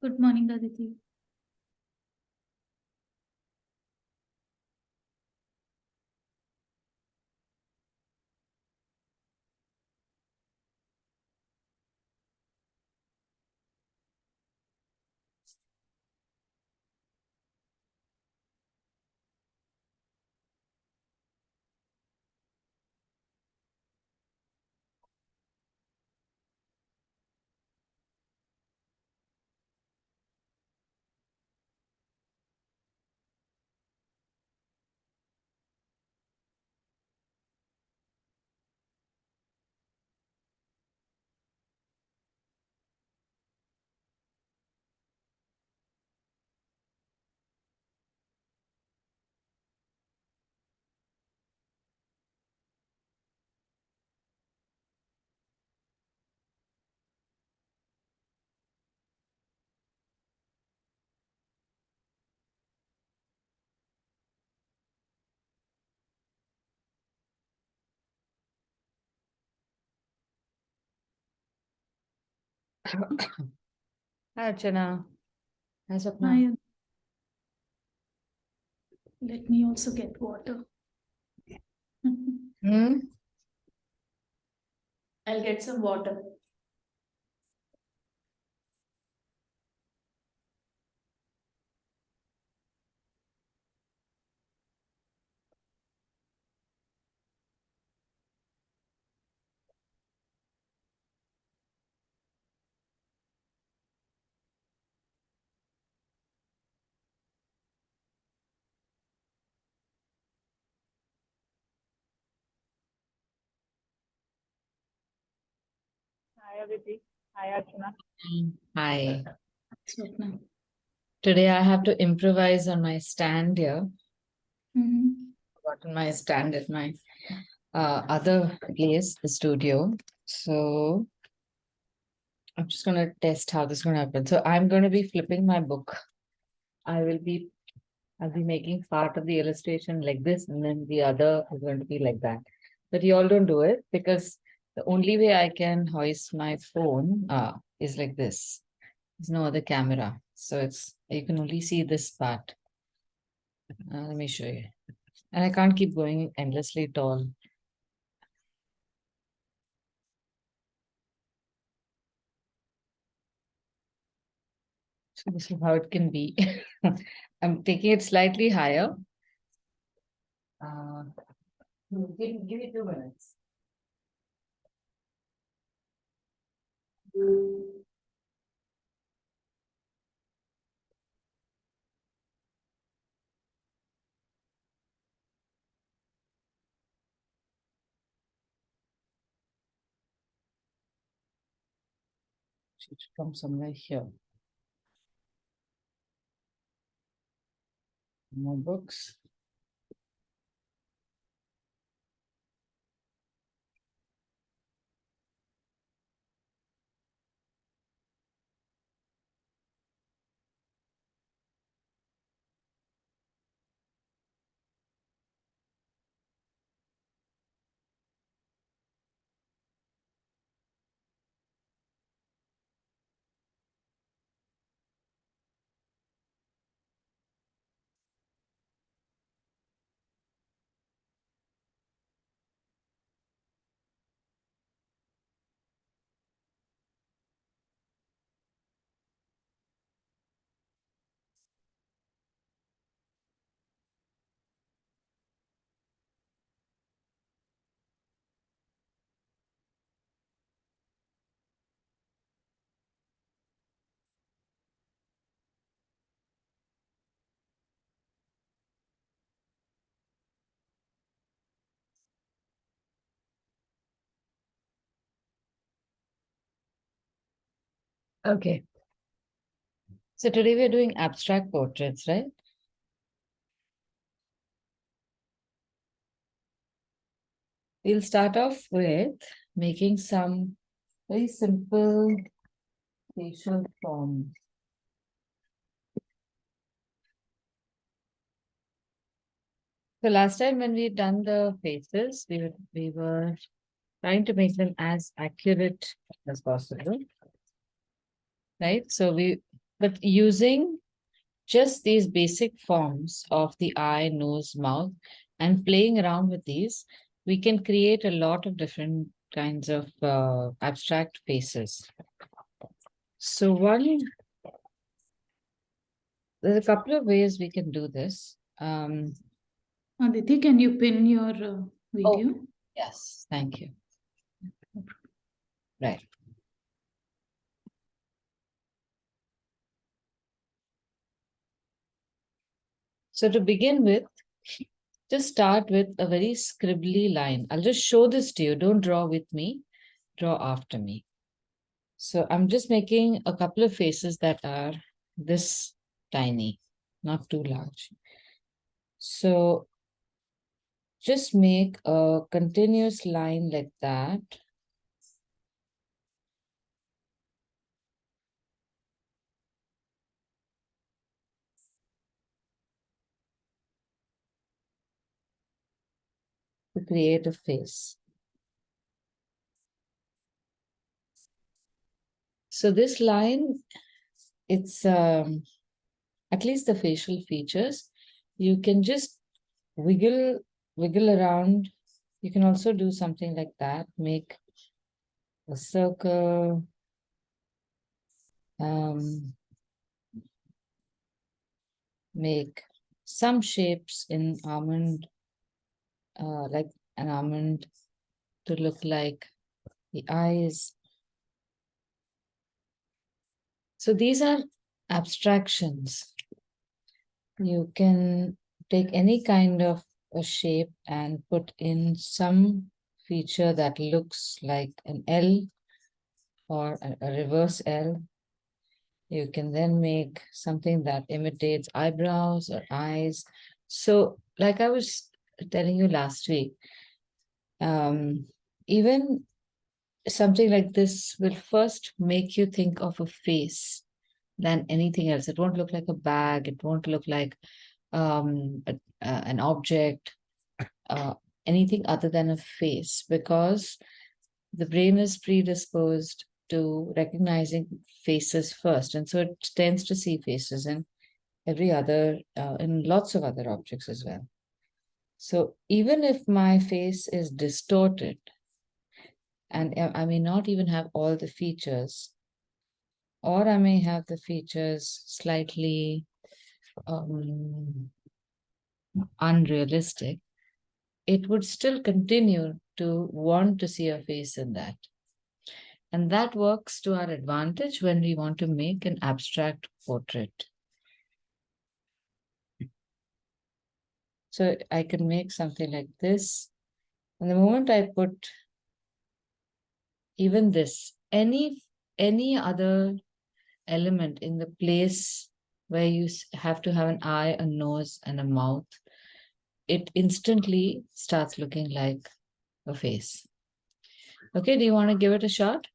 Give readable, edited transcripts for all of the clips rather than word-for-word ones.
Good morning, Aditi. Hi, Archana. Hi, Sapna. Hi, let me also get water. I'll get some water. Hi, Aditi. Hi, Archana. Hi. Swapna. Today I have to improvise on my stand here. Mhm. Gotten my stand at my other place, the studio. So I'm just going to test how this is going to happen. So I'm going to be flipping my book. I'll be making part of the illustration like this, and then the other is going to be like that. But you all don't do it because the only way I can hoist my phone is like this. There's no other camera. So you can only see this part. Let me show you. And I can't keep going endlessly tall. So this is how it can be. I'm taking it slightly higher. Uh, give me 2 minutes. Should come somewhere here. More books. Okay. So today we're doing abstract portraits, right? We'll start off with making some very simple facial forms. So last time when we done the faces, we were trying to make them as accurate as possible, right? So we But using just these basic forms of the eye, nose, mouth, and playing around with these, we can create a lot of different kinds of abstract faces. So there's a couple of ways we can do this. Aditi, can you pin your video? Yes, thank you. Right. So to begin with, just start with a very scribbly line. I'll just show this to you. Don't draw with me, draw after me. So I'm just making a couple of faces that are this tiny, not too large. So just make a continuous line like that. To create a face. So this line, it's at least the facial features. You can just wiggle around. You can also do something like that. Make a circle. Make some shapes in almond, like an almond to look like the eyes. So these are abstractions. You can take any kind of a shape and put in some feature that looks like an L or a reverse L. You can then make something that imitates eyebrows or eyes. So like I was telling you last week, even something like this will first make you think of a face than anything else. It won't look like a bag. It won't look like an object, anything other than a face, because the brain is predisposed to recognizing faces first. And so it tends to see faces in in lots of other objects as well. So even if my face is distorted, and I may not even have all the features, or I may have the features slightly unrealistic, it would still continue to want to see a face in that. And that works to our advantage when we want to make an abstract portrait. So I can make something like this. And the moment I put even this, any other element in the place where you have to have an eye, a nose, and a mouth, it instantly starts looking like a face. Okay, do you want to give it a shot?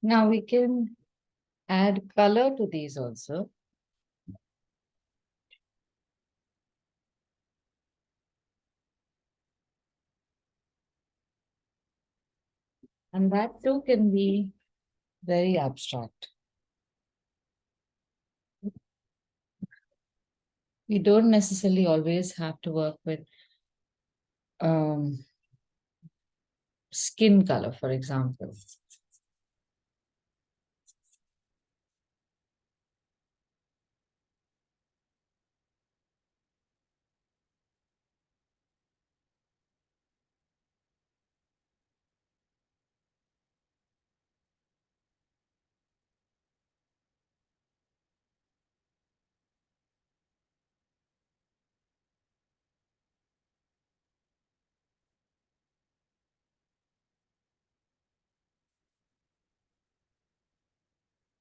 Now we can add color to these also. And that too can be very abstract. We don't necessarily always have to work with skin color, for example.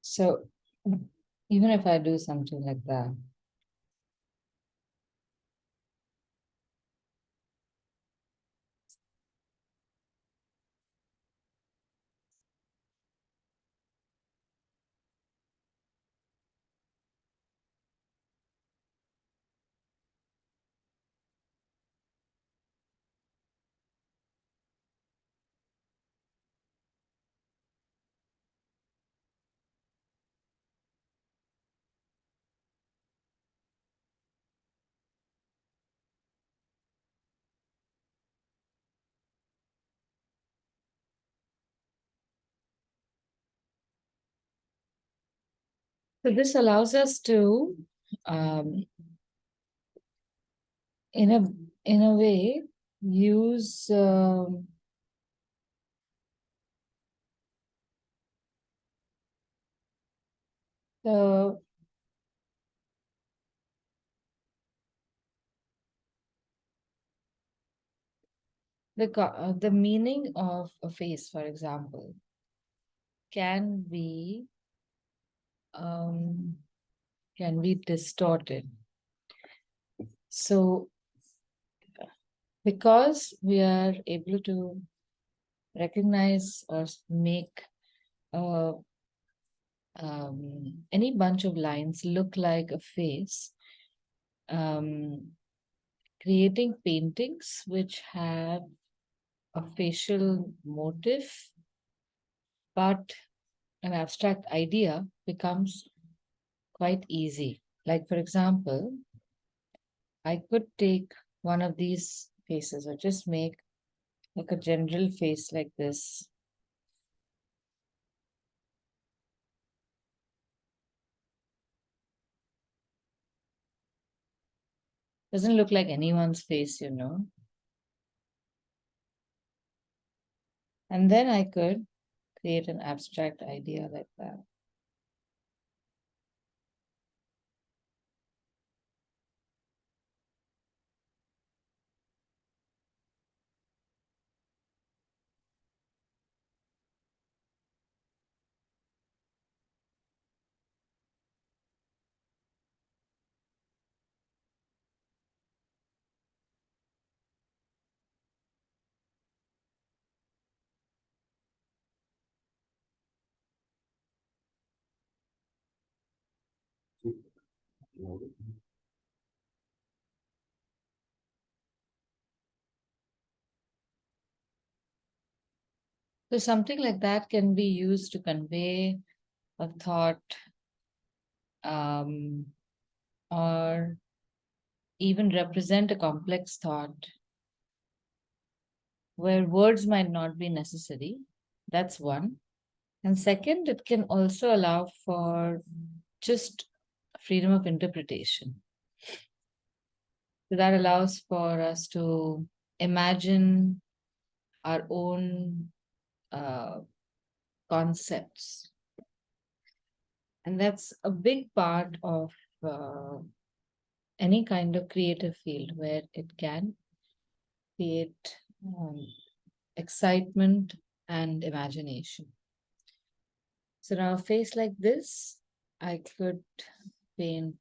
So even if I do something like that, so this allows us to, in a way, use the the meaning of a face, for example, can be distorted. So because we are able to recognize or make any bunch of lines look like a face, creating paintings which have a facial motif, but an abstract idea becomes quite easy. Like, for example, I could take one of these faces or just make like a general face like this. Doesn't look like anyone's face, you know. And then I could create an abstract idea like that. So something like that can be used to convey a thought, or even represent a complex thought where words might not be necessary. That's one. And second, it can also allow for just freedom of interpretation. So that allows for us to imagine our own concepts. And that's a big part of any kind of creative field where it can create excitement and imagination. So now a face like this, I could paint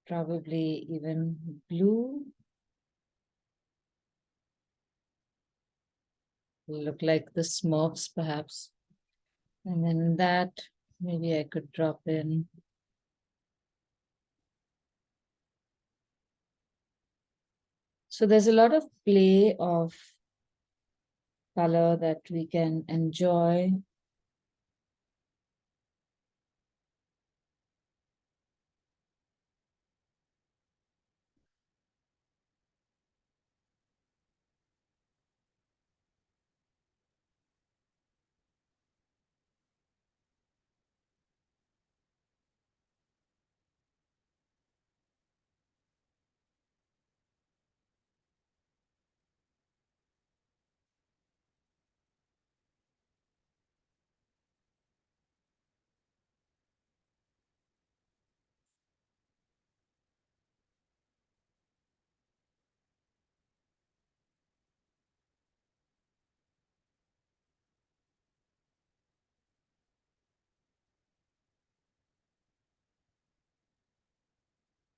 probably even blue look like the Smurfs perhaps. And then that, maybe I could drop in. So there's a lot of play of color that we can enjoy.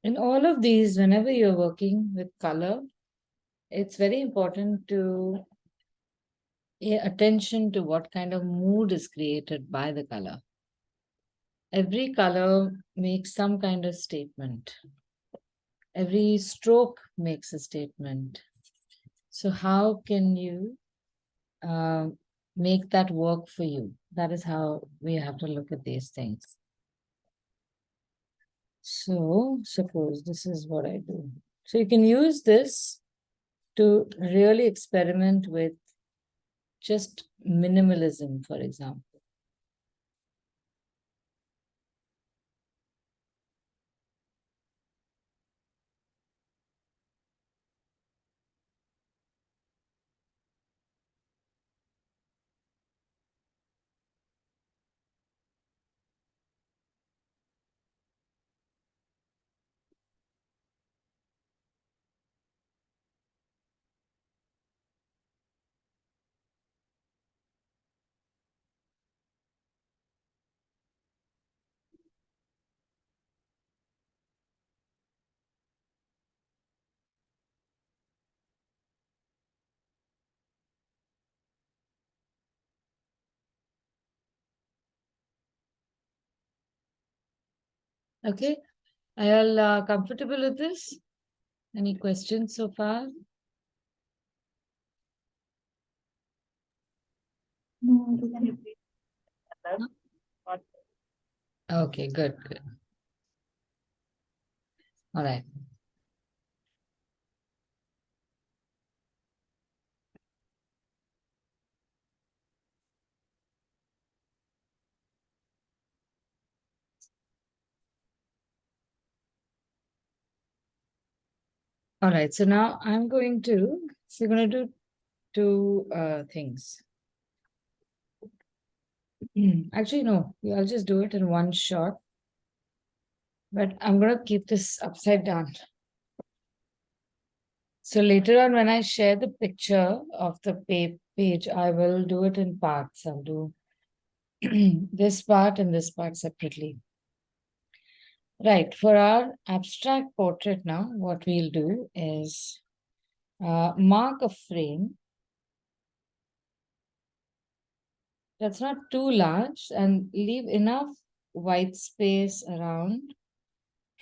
In all of these, whenever you're working with color, it's very important to pay attention to what kind of mood is created by the color. Every color makes some kind of statement. Every stroke makes a statement. So how can you make that work for you? That is how we have to look at these things. So suppose this is what I do. So you can use this to really experiment with just minimalism, for example. Okay, are you all comfortable with this? Any questions so far? No, Can you please tell us what Okay, good, good. All right. All right, so now we're going to do two things. Actually, no, I'll just do it in one shot. But I'm going to keep this upside down. So later on, when I share the picture of the page, I will do it in parts. I'll do this part and this part separately. Right, for our abstract portrait now, what we'll do is mark a frame that's not too large and leave enough white space around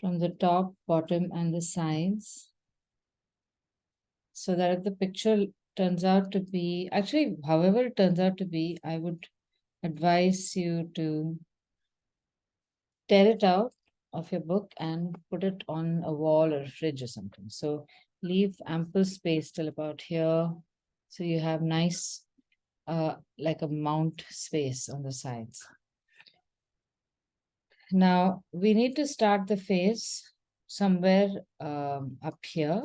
from the top, bottom, and the sides so that if the picture turns out to be, actually, however it turns out to be, I would advise you to tear it out of your book and put it on a wall or a fridge or something. So leave ample space till about here. So you have nice, like a mount space on the sides. Now we need to start the face somewhere up here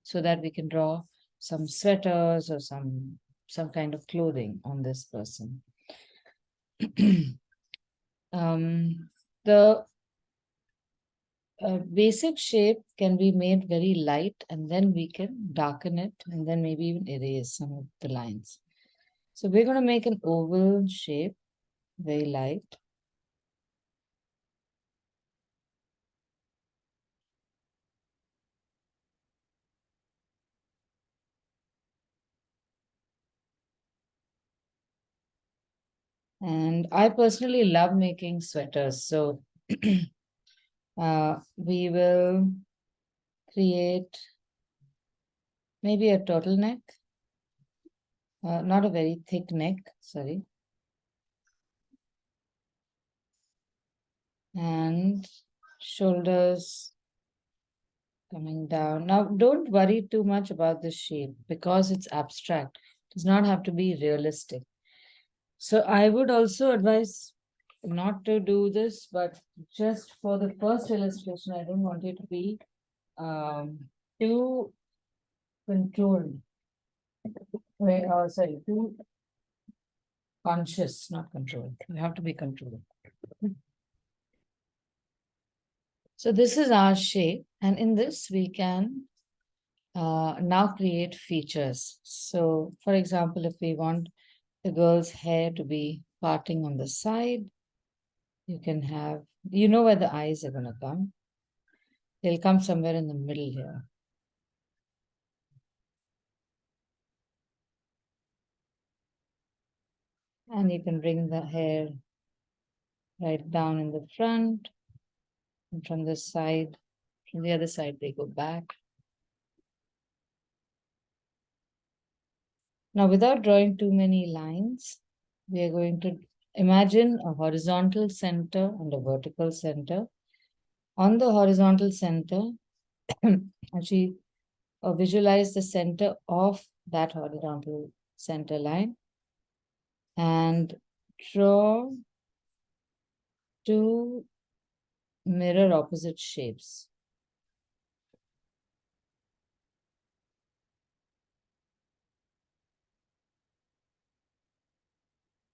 so that we can draw some sweaters or some kind of clothing on this person. The basic shape can be made very light and then we can darken it and then maybe even erase some of the lines. So we're going to make an oval shape, very light. And I personally love making sweaters. So we will create maybe a turtleneck, not a very thick neck, sorry. And shoulders coming down. Now, don't worry too much about the shape because it's abstract. It does not have to be realistic. So I would also advise not to do this, but just for the first illustration, I don't want it to be too controlled. Wait, sorry, too conscious, not controlled. You have to be controlled. So this is our shape, and in this we can now create features. So, for example, if we want the girl's hair to be parting on the side, you can have, you know where the eyes are going to come. They'll come somewhere in the middle here. And you can bring the hair right down in the front. And from this side, from the other side, they go back. Now, without drawing too many lines, we are going to imagine a horizontal center and a vertical center. On the horizontal center, actually visualize the center of that horizontal center line and draw two mirror opposite shapes.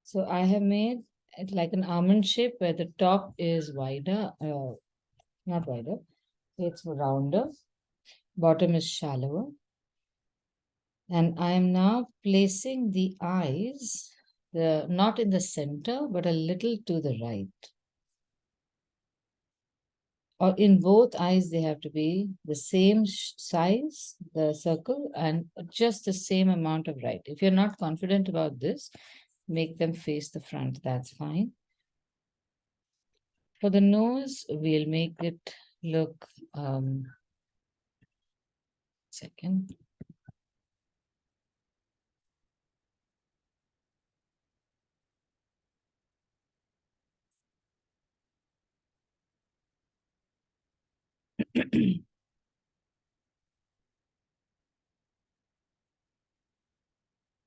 So I have made it like an almond shape where the top is wider, not wider, it's rounder, bottom is shallower. And I am now placing the eyes, not in the center, but a little to the right. Or in both eyes, they have to be the same size, the circle, and just the same amount of right. If you're not confident about this, make them face the front, that's fine. For the nose, we'll make it look, second.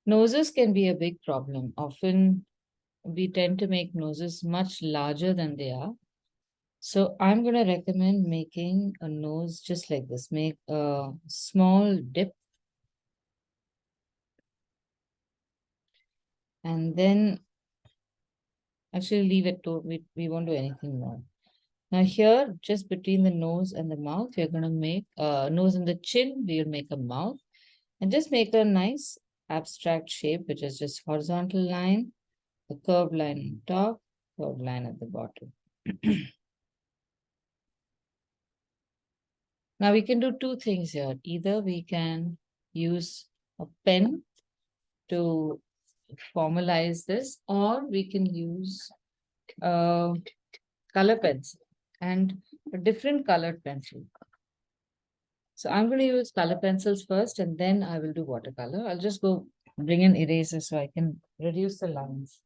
Noses can be a big problem. Often we tend to make noses much larger than they are. So I'm going to recommend making a nose just like this. Make a small dip. And then actually leave it to, we won't do anything more. Now here, just between the nose and the mouth, we're going to make a nose and the chin, we'll make a mouth. And just make a nice abstract shape, which is just horizontal line, a curved line on top, curved line at the bottom. Now we can do two things here. Either we can use a pen to formalize this, or we can use a color pencil and a different colored pencil. So I'm going to use color pencils first, and then I will do watercolor. I'll just go bring an eraser so I can reduce the lines.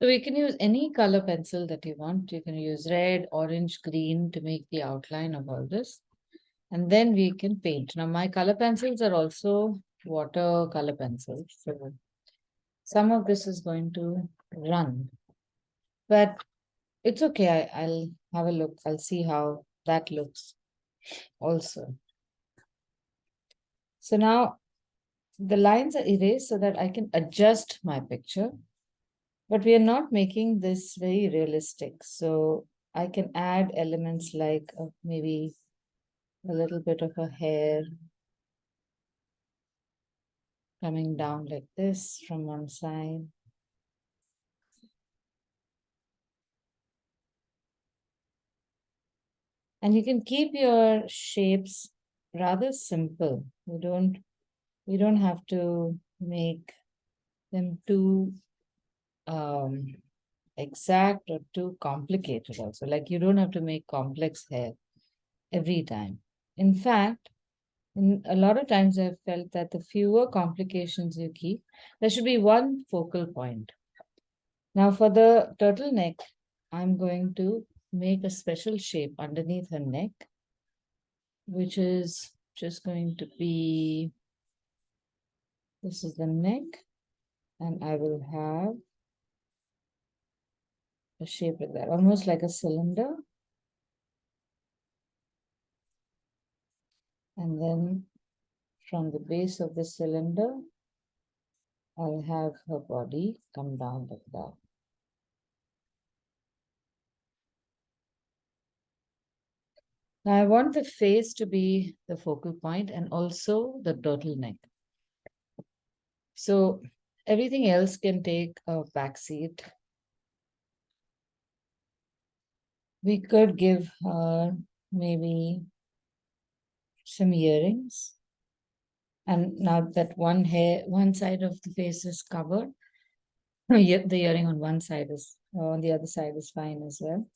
So we can use any color pencil that you want. You can use red, orange, green to make the outline of all this. And then we can paint. Now my color pencils are also watercolor pencils. So some of this is going to run. But it's okay. I'll have a look. I'll see how that looks also. So now the lines are erased so that I can adjust my picture, but we are not making this very realistic. So I can add elements like maybe a little bit of a hair coming down like this from one side. And you can keep your shapes rather simple. You don't have to make them too exact or too complicated also. Like you don't have to make complex hair every time. In fact, a lot of times I've felt that the fewer complications you keep, there should be one focal point. Now for the turtleneck, I'm going to make a special shape underneath her neck, which is just going to be, this is the neck, and I will have a shape like that, almost like a cylinder. And then from the base of the cylinder, I'll have her body come down like that. Now I want the face to be the focal point and also the turtleneck. So everything else can take a backseat. We could give her maybe some earrings. And now that one side of the face is covered, the earring on one side is, on the other side is fine as well.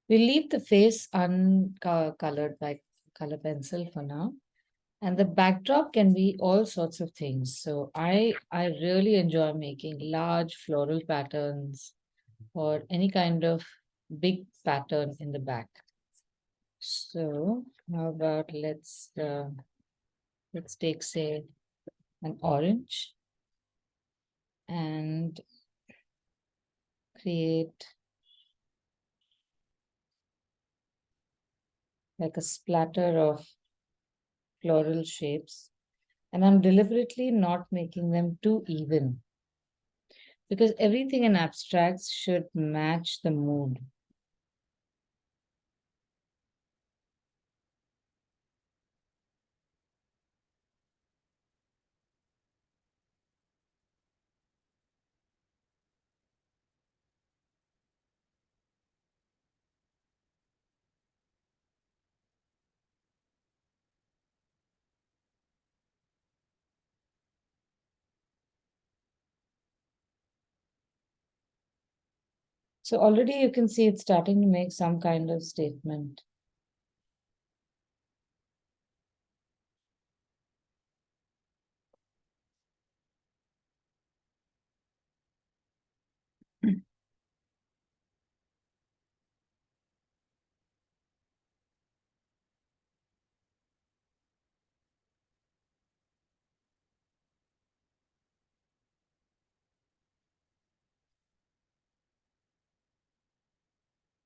We'll leave the face uncolored by color pencil for now. And the backdrop can be all sorts of things. So I really enjoy making large floral patterns or any kind of big pattern in the back. So how about let's take, say, an orange and create like a splatter of floral shapes. And I'm deliberately not making them too even because everything in abstracts should match the mood. So already you can see it's starting to make some kind of statement.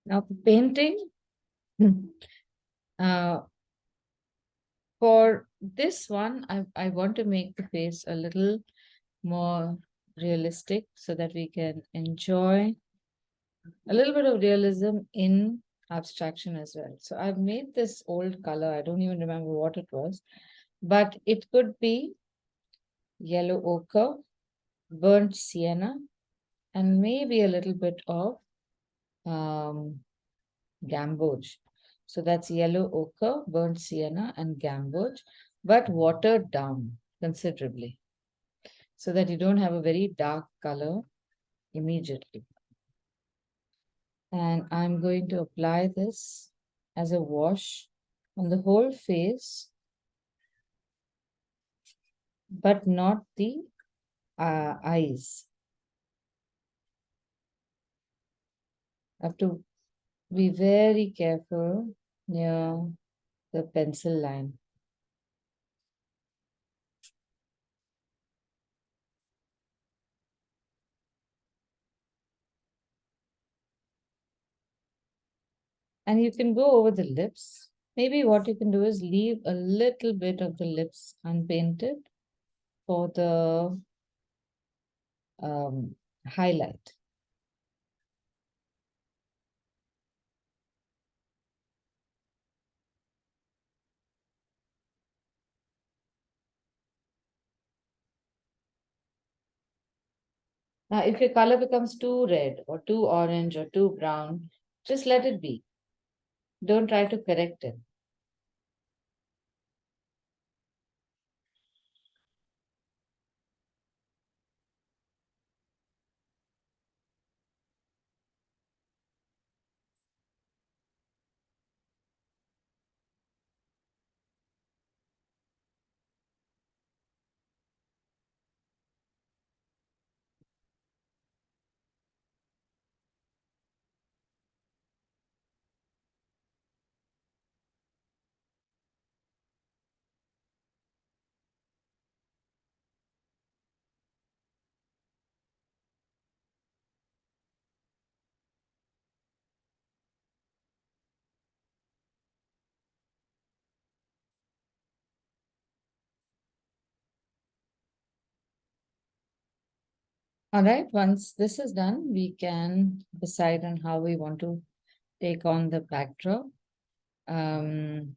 Now for painting, uh, for this one, I want to make the face a little more realistic so that we can enjoy a little bit of realism in abstraction as well. So I've made this old color. I don't even remember what it was, but it could be yellow ochre, burnt sienna, and maybe a little bit of gamboge. So that's yellow ochre, burnt sienna, and gamboge, but watered down considerably so that you don't have a very dark color immediately. And I'm going to apply this as a wash on the whole face, but not the eyes. I have to be very careful near the pencil line. And you can go over the lips. Maybe what you can do is leave a little bit of the lips unpainted for the highlight. Now, if your color becomes too red or too orange or too brown, just let it be. Don't try to correct it. All right, once this is done, we can decide on how we want to take on the backdrop. Sometimes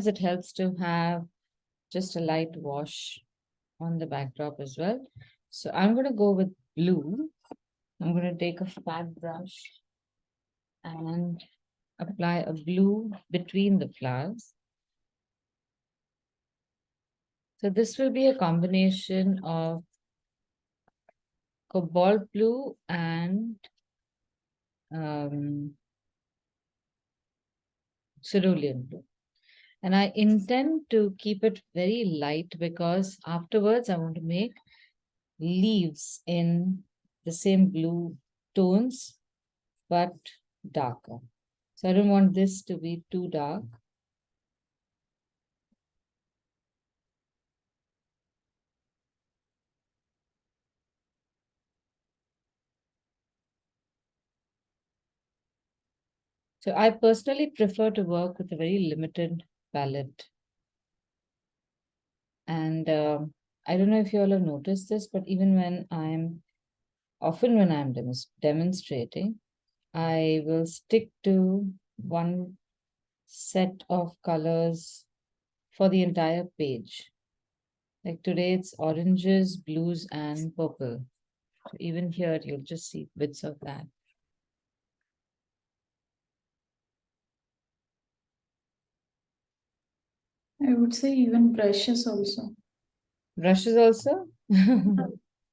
it helps to have just a light wash on the backdrop as well. So I'm going to go with blue. I'm going to take a flat brush and apply a blue between the flowers. So this will be a combination of cobalt blue and cerulean blue. And I intend to keep it very light because afterwards I want to make leaves in the same blue tones, but darker. So I don't want this to be too dark. So I personally prefer to work with a very limited palette. And I don't know if you all have noticed this, but even when I'm demonstrating, I will stick to one set of colors for the entire page. Like today it's oranges, blues, and purple. So even here, you'll just see bits of that. I would say even brushes also. Brushes also?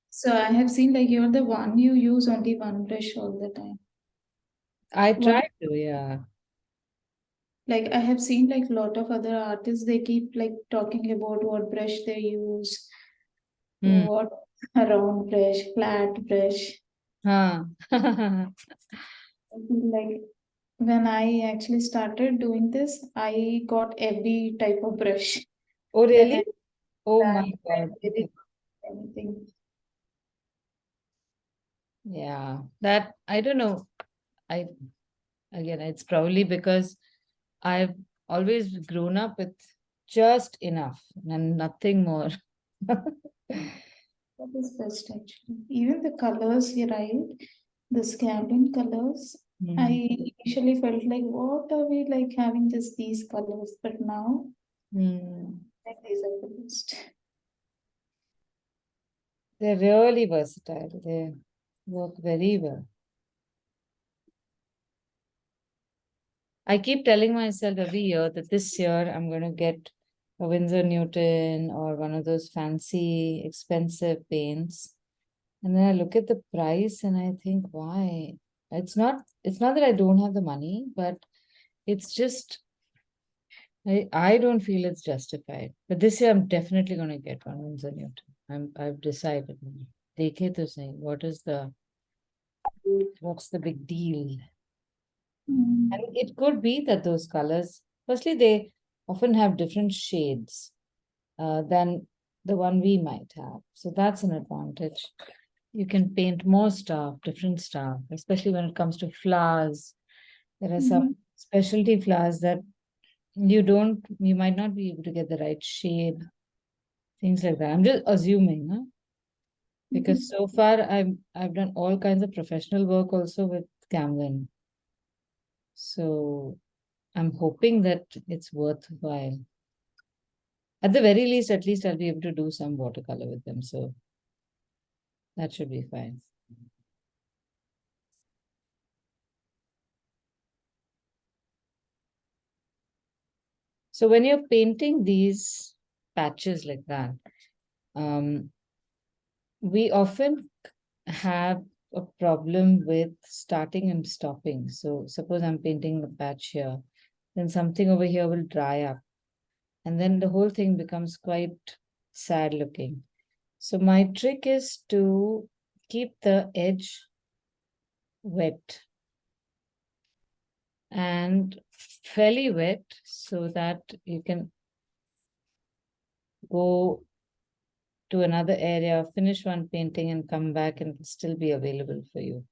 So I have seen like you're the one you use only one brush all the time. I What, try to, yeah. like I have seen like a lot of other artists, they keep like talking about what brush they use, Hmm. what a round brush, flat brush. Huh. I feel like when I actually started doing this, I got every type of brush. Oh, Then I really? Oh that my God. I did anything. Yeah, that I don't know. I Again, it's probably because I've always grown up with just enough and nothing more. That is best actually. Even the colors you write, the scaling colors. Hmm. I initially felt like, what are we like having just these colors? But now, Hmm. like these are the best. They're really versatile. They work very well. I keep telling myself every year that this year I'm going to get a Winsor Newton or one of those fancy, expensive paints. And then I look at the price and I think, why? It's not that I don't have the money, but it's just I don't feel it's justified. But this year I'm definitely going to get one Winsor Newton. I've decided. देखे तो सही. What's the big deal? Mm. And it could be that those colors, firstly, they often have different shades than the one we might have. So that's an advantage. You can paint more stuff, different stuff, especially when it comes to flowers. There are some specialty flowers that you might not be able to get the right shade, things like that. I'm just assuming, huh? Because so far I've done all kinds of professional work also with Camlin. So I'm hoping that it's worthwhile. At the very least, at least I'll be able to do some watercolor with them. So that should be fine. So when you're painting these patches like that, we often have a problem with starting and stopping. So suppose I'm painting a patch here, then something over here will dry up. And then the whole thing becomes quite sad looking. So my trick is to keep the edge wet and fairly wet so that you can go to another area, finish one painting and come back and it'll still be available for you.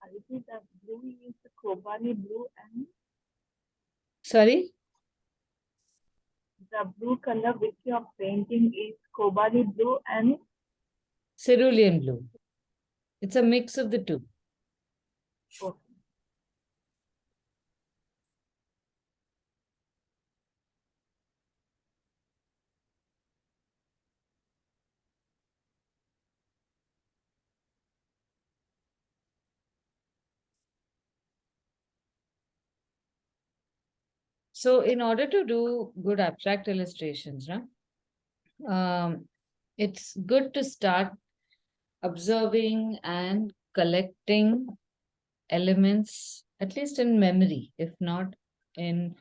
I think the blue is the Kobani blue and Sorry? the blue color which you are painting is Kobani blue and Cerulean blue. It's a mix of the two. okay. So in order to do good abstract illustrations, it's good to start observing and collecting elements, at least in memory, if not in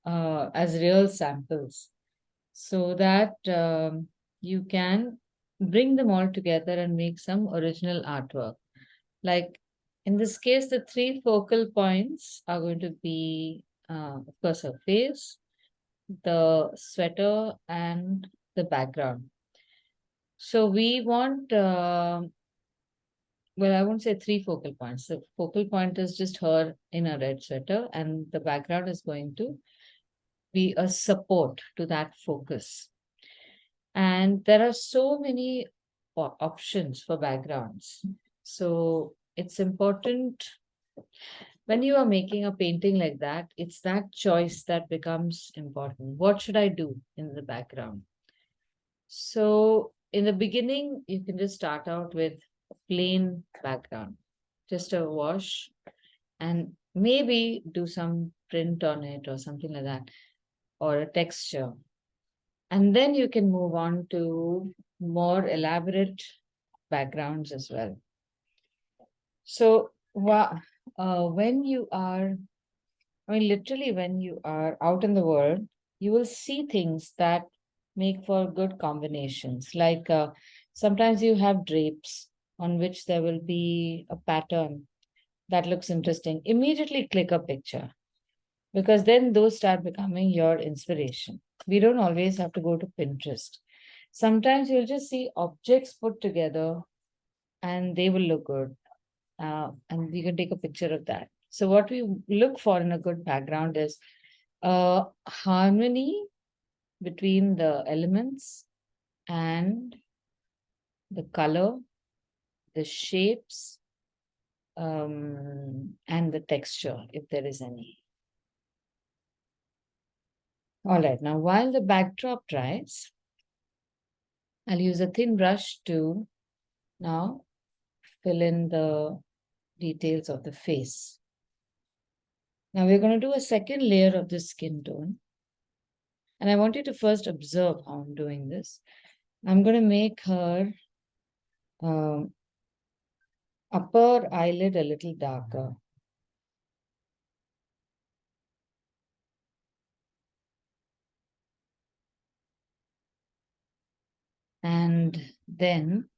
as real samples, so that you can bring them all together and make some original artwork. Like in this case, the three focal points are going to be, of course, her face, the sweater, and the background. So we want, well, I won't say three focal points. The focal point is just her in a red sweater, and the background is going to be a support to that focus. And there are so many options for backgrounds. So it's important when you are making a painting like that, it's that choice that becomes important. What should I do in the background? So in the beginning, you can just start out with a plain background, just a wash, and maybe do some print on it or something like that, or a texture. And then you can move on to more elaborate backgrounds as well. So when you are, I mean, literally when you are out in the world, you will see things that make for good combinations. Like sometimes you have drapes on which there will be a pattern that looks interesting. Immediately click a picture, because then those start becoming your inspiration. We don't always have to go to Pinterest. Sometimes you'll just see objects put together and they will look good. And you can take a picture of that. So what we look for in a good background is harmony between the elements and the color, the shapes, and the texture, if there is any. All right, now while the backdrop dries, I'll use a thin brush to now fill in the details of the face. Now we're going to do a second layer of the skin tone. And I want you to first observe how I'm doing this. I'm going to make her upper eyelid a little darker. And then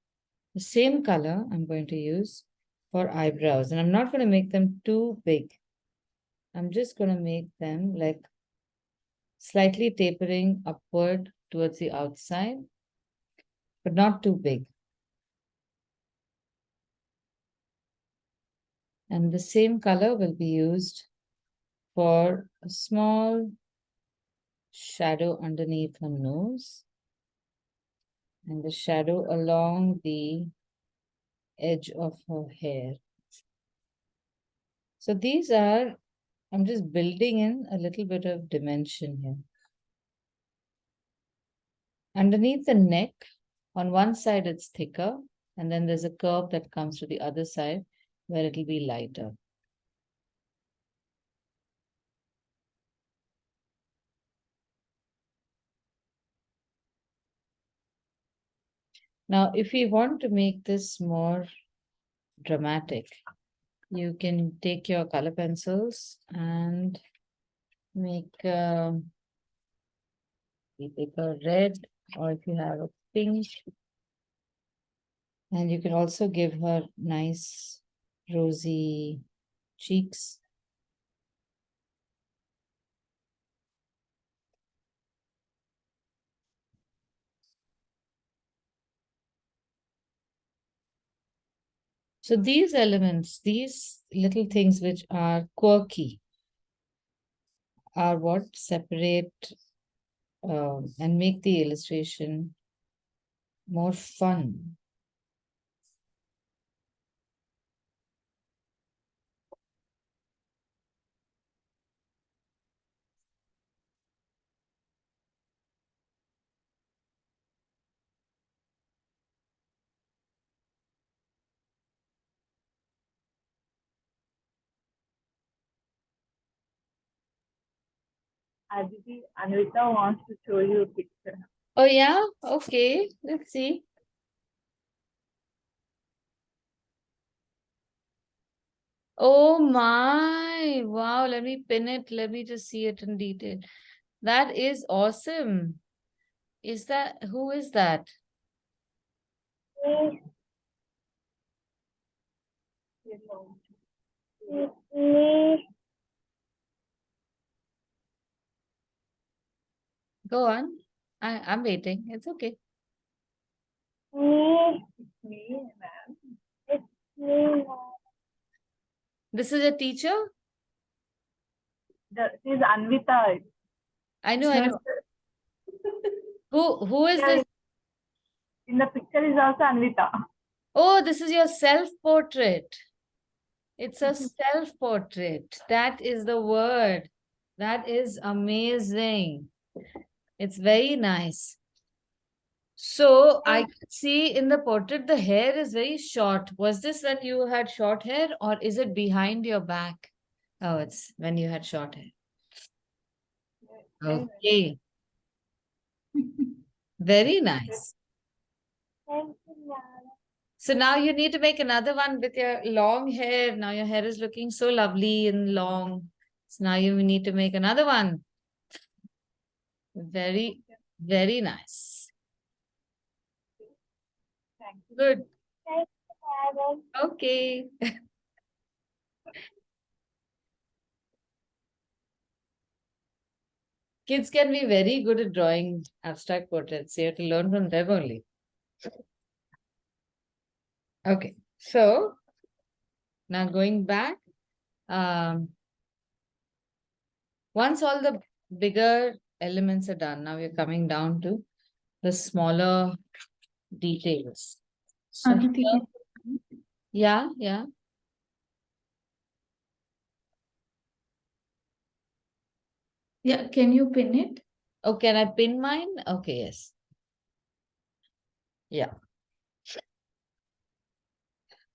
the same color I'm going to use for eyebrows. And I'm not going to make them too big. I'm just going to make them like slightly tapering upward towards the outside, but not too big. And the same color will be used for a small shadow underneath her nose and the shadow along the edge of her hair. So these are, I'm just building in a little bit of dimension here. Underneath the neck, on one side it's thicker, and then there's a curve that comes to the other side where it'll be lighter. Now, if we want to make this more dramatic, you can take your color pencils and make you take a red, or if you have a pink, and you can also give her nice rosy cheeks. So these elements, these little things which are quirky, are what separate and make the illustration more fun. Aditi, Anvita wants to show you a picture. Oh yeah, okay, let's see. Oh my, wow, let me pin it. Let me just see it in detail. That is awesome. Is that, who is that? Me. Go on. I'm waiting. It's okay. Me. It's me, ma'am. It's me, ma'am. This is a teacher? This is Anvita. I know, I know. Who is Yeah, this? in the picture is also Anvita. Oh, this is your self-portrait. It's a self-portrait. That is the word. That is amazing. It's very nice. So I could see in the portrait, the hair is very short. Was this when you had short hair, or is it behind your back? Oh, it's when you had short hair. Okay. Very nice. Thank you, ma'am. So now you need to make another one with your long hair. Now your hair is looking so lovely and long. So now you need to make another one. Very, very nice. Thank you. Good. Thank you, madam. Okay. Kids can be very good at drawing abstract portraits. You have to learn from them only. Okay. So now going back, once all the bigger elements are done, now we're coming down to the smaller details. So Aditi, here, yeah. yeah, can you pin it? Oh, can I pin mine? Okay, yes. Yeah.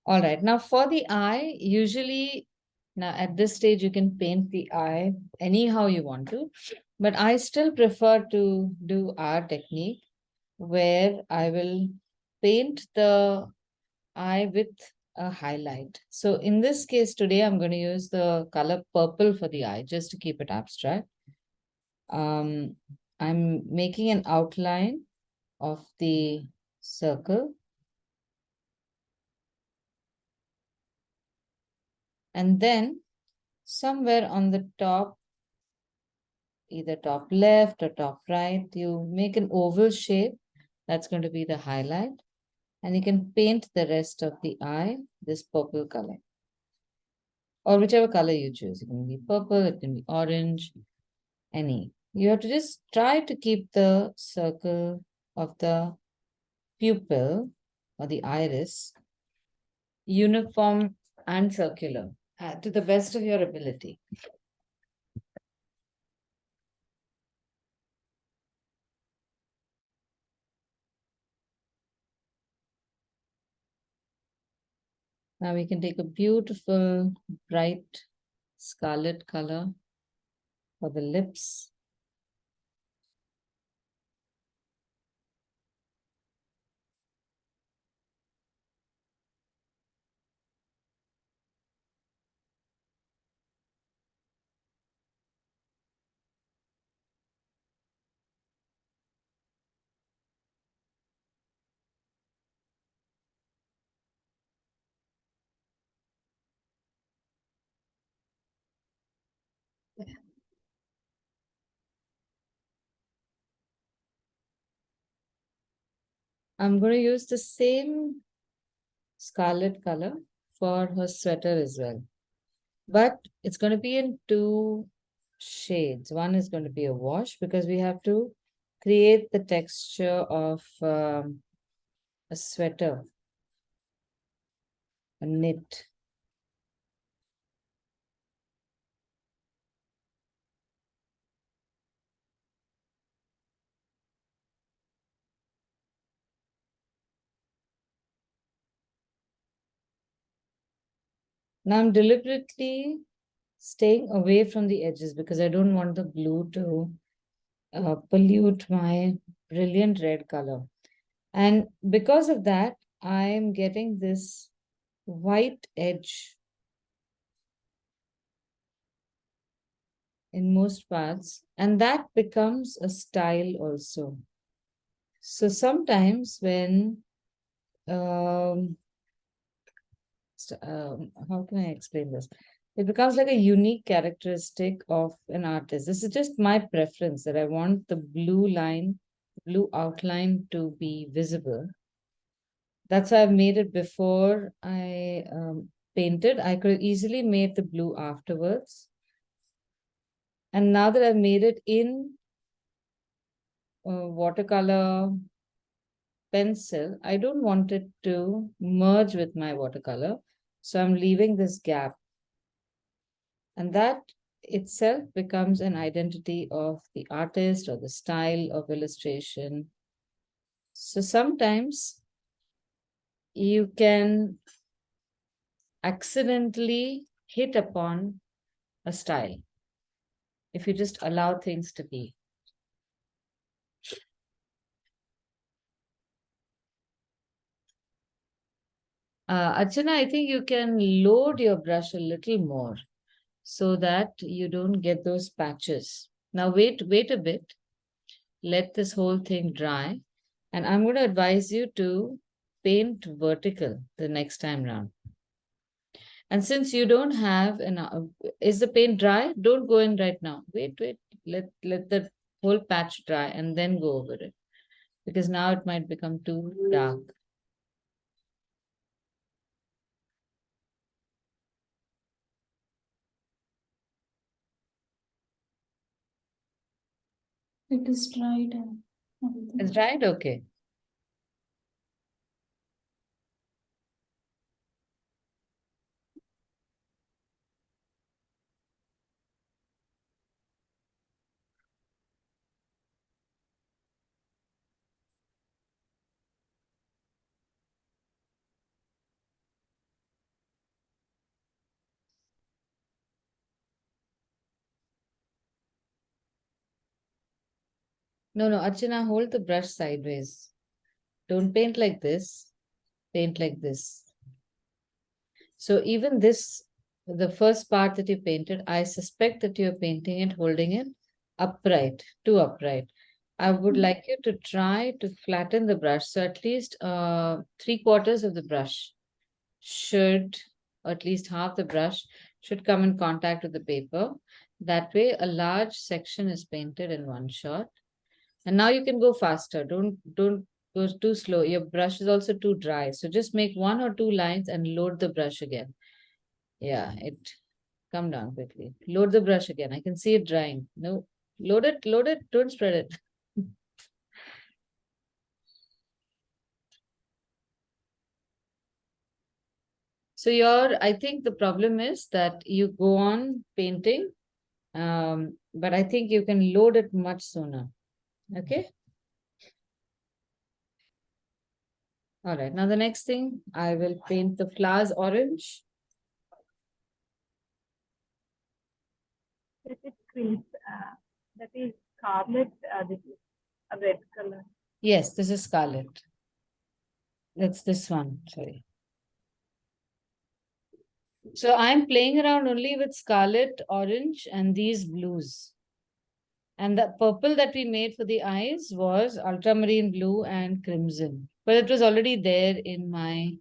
All right. Now for the eye, usually now at this stage you can paint the eye anyhow you want to, but I still prefer to do our technique where I will paint the eye with a highlight. So in this case today, I'm going to use the color purple for the eye just to keep it abstract. I'm making an outline of the circle. And then somewhere on the top, either top left or top right. You make an oval shape. That's going to be the highlight. And you can paint the rest of the eye this purple color. Or whichever color you choose. It can be purple, it can be orange, any. You have to just try to keep the circle of the pupil or the iris uniform and circular to the best of your ability. Now we can take a beautiful bright scarlet color for the lips. I'm going to use the same scarlet color for her sweater as well. But it's going to be in two shades. One is going to be a wash because we have to create the texture of a sweater, a knit. Now I'm deliberately staying away from the edges because I don't want the blue to pollute my brilliant red color. And because of that, I'm getting this white edge in most parts, and that becomes a style also. So sometimes when how can I explain this? It becomes like a unique characteristic of an artist. This is just my preference that I want the blue line, blue outline to be visible. That's why I've made it before I painted. I could have easily made the blue afterwards. And now that I've made it in watercolor pencil, I don't want it to merge with my watercolor. So I'm leaving this gap. And that itself becomes an identity of the artist or the style of illustration. So sometimes you can accidentally hit upon a style if you just allow things to be. Archana, I think you can load your brush a little more so that you don't get those patches. Now wait a bit. Let this whole thing dry. And I'm going to advise you to paint vertical the next time round. And since you don't have is the paint dry? Don't go in right now. Wait. Let the whole patch dry and then go over it. Because now it might become too dark. It is dried and everything. It's dried? Okay. No, Archana, hold the brush sideways. Don't paint like this. Paint like this. So even this, the first part that you painted, I suspect that you're painting it, holding it upright, too upright. I would like you to try to flatten the brush. So at least 3/4 of the brush should, or at least half the brush should come in contact with the paper. That way, a large section is painted in one shot. And now you can go faster. Don't go too slow. Your brush is also too dry. So just make 1 or 2 lines and load the brush again. Yeah, it come down quickly. Load the brush again. I can see it drying. No, load it, don't spread it. So I think the problem is that you go on painting, but I think you can load it much sooner. Okay. All right. Now the next thing, I will paint the flowers orange. That is cream. That is scarlet. This is a red color. Yes, this is scarlet. That's this one. Sorry. So I'm playing around only with scarlet, orange, and these blues. And the purple that we made for the eyes was ultramarine blue and crimson. But it was already there in my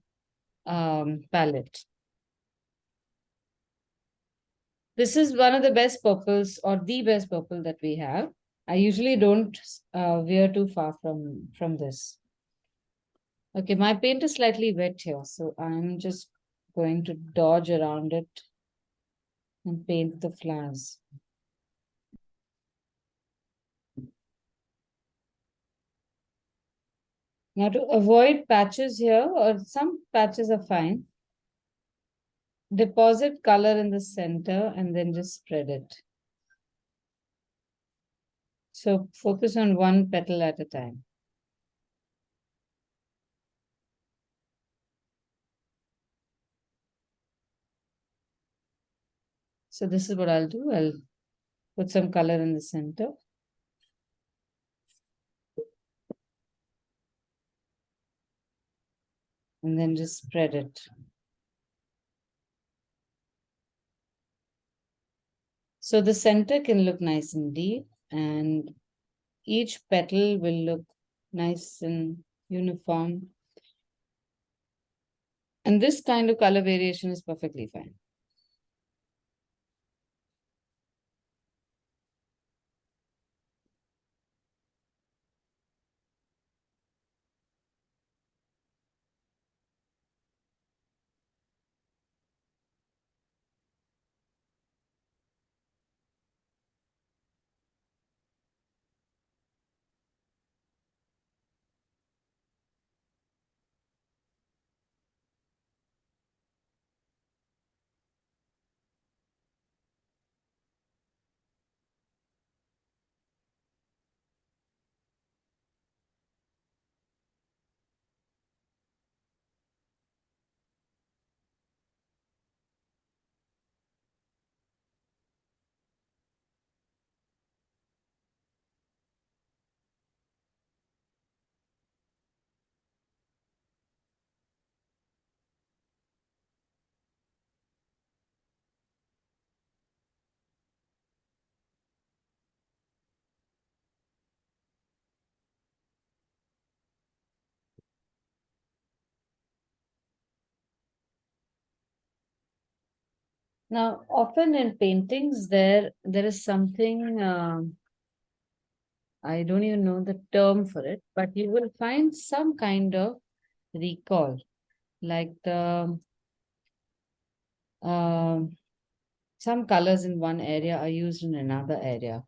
palette. This is one of the best purples or the best purple that we have. I usually don't veer too far from this. Okay, my paint is slightly wet here, so I'm just going to dodge around it and paint the flowers. Now to avoid patches here, or some patches are fine, deposit color in the center and then just spread it. So focus on one petal at a time. So this is what I'll do. I'll put some color in the center. And then just spread it. So the center can look nice and deep, and each petal will look nice and uniform. And this kind of color variation is perfectly fine. Now, often in paintings, there is something, I don't even know the term for it, but you will find some kind of recall, like some colors in one area are used in another area.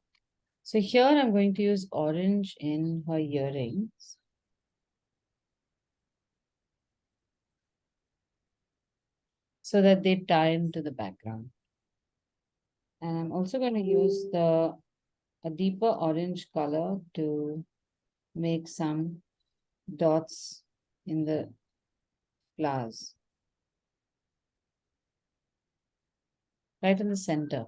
So here I'm going to use orange in her earrings. So that they tie into the background. And I'm also going to use a deeper orange color to make some dots in the flowers. Right in the center.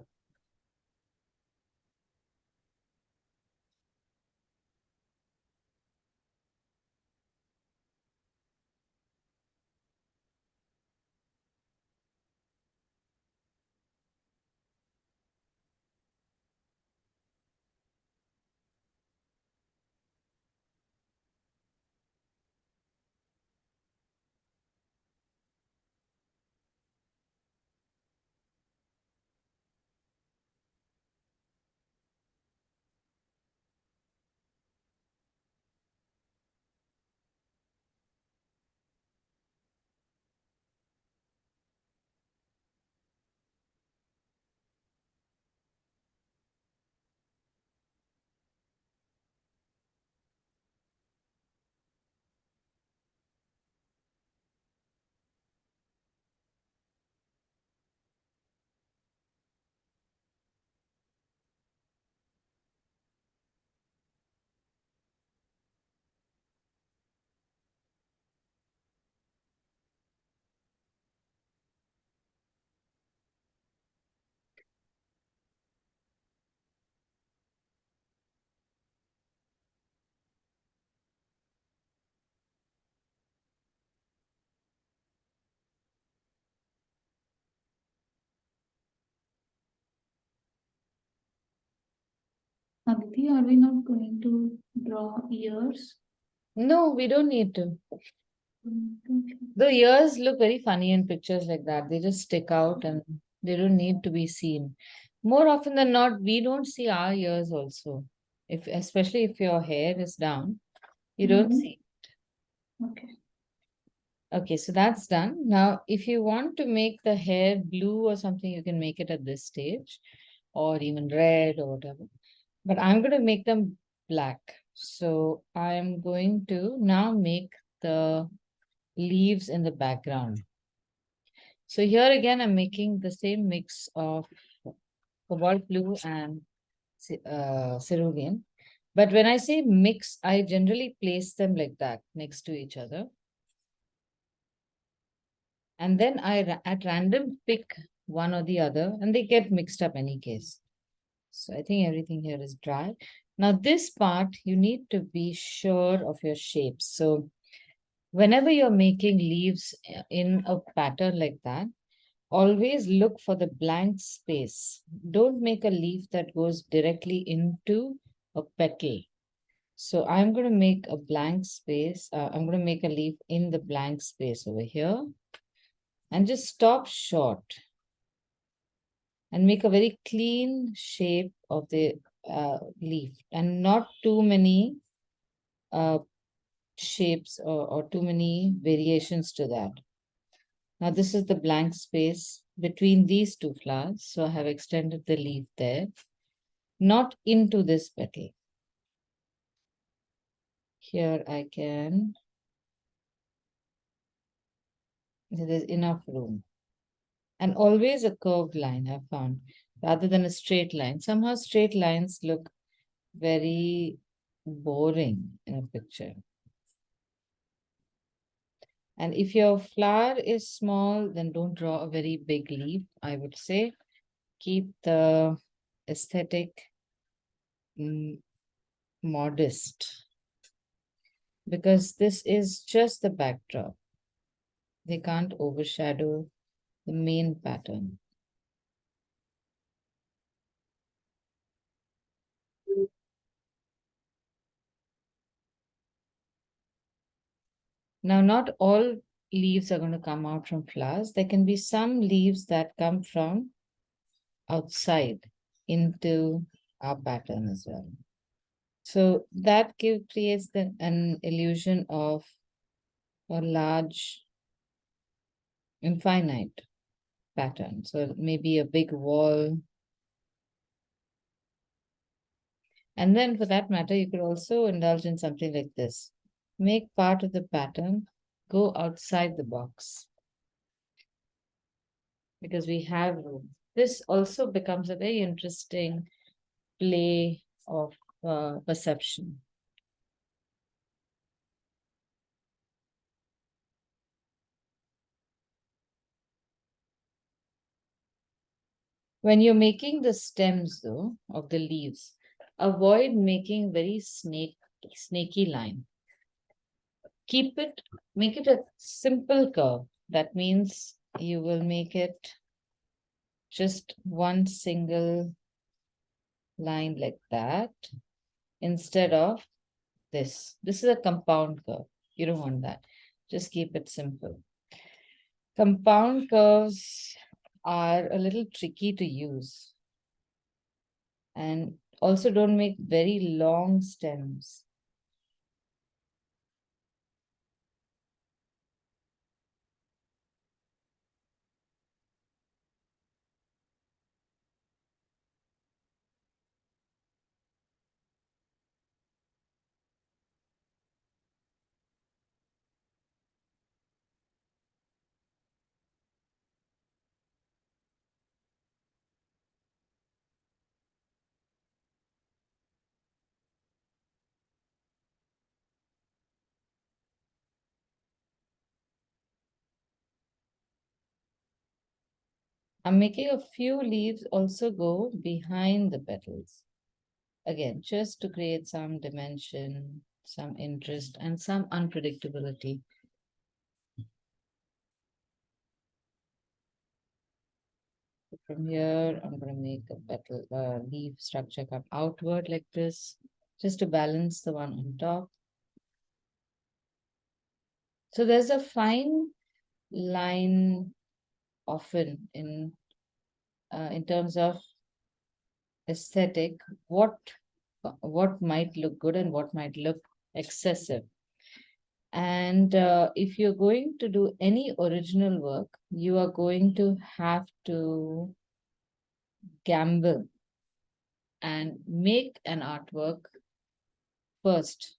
Aditi, are we not going to draw ears? No, we don't need to. Okay. The ears look very funny in pictures like that. They just stick out and they don't need to be seen. More often than not, we don't see our ears also. If especially if your hair is down, you don't Mhm. see. Okay. Okay, so that's done. Now, if you want to make the hair blue or something, you can make it at this stage, or even red or whatever. But I'm going to make them black. So I'm going to now make the leaves in the background. So here again, I'm making the same mix of cobalt blue and cerulean. But when I say mix, I generally place them like that next to each other. And then at random pick one or the other, and they get mixed up any case. So I think everything here is dry. Now this part, you need to be sure of your shapes. So whenever you're making leaves in a pattern like that, always look for the blank space. Don't make a leaf that goes directly into a petal. So I'm going to make a blank space. I'm going to make a leaf in the blank space over here. And just stop short. And make a very clean shape of the leaf. And not too many shapes or too many variations to that. Now this is the blank space between these two flowers. So I have extended the leaf there, not into this petal. Here I can, there's enough room. And always a curved line I've found, rather than a straight line. Somehow straight lines look very boring in a picture. And if your flower is small, then don't draw a very big leaf, I would say. Keep the aesthetic modest, because this is just the backdrop. They can't overshadow the main pattern. Now, not all leaves are going to come out from flowers. There can be some leaves that come from outside into our pattern as well. So that creates an illusion of a large infinite pattern. So maybe a big wall. And then for that matter, you could also indulge in something like this. Make part of the pattern go outside the box, because we have room. This also becomes a very interesting play of perception. When you're making the stems, though, of the leaves, avoid making very snaky line. Make it a simple curve. That means you will make it just one single line like that instead of this. This is a compound curve. You don't want that. Just keep it simple. Compound curves are a little tricky to use. And also don't make very long stems. I'm making a few leaves also go behind the petals. Again, just to create some dimension, some interest, and some unpredictability. from here, I'm going to make a petal leaf structure come outward like this, just to balance the one on top. So there's a fine line often in terms of aesthetic, what might look good and what might look excessive. And if you're going to do any original work, you are going to have to gamble and make an artwork first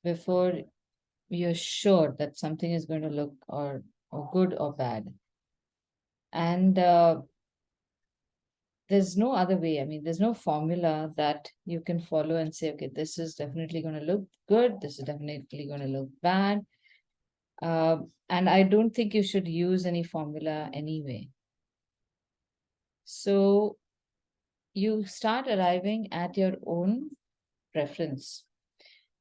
before you're sure that something is going to look or good or bad. And there's no other way. I mean, there's no formula that you can follow and say, okay, this is definitely going to look good. This is definitely going to look bad. And I don't think you should use any formula anyway. So you start arriving at your own preference.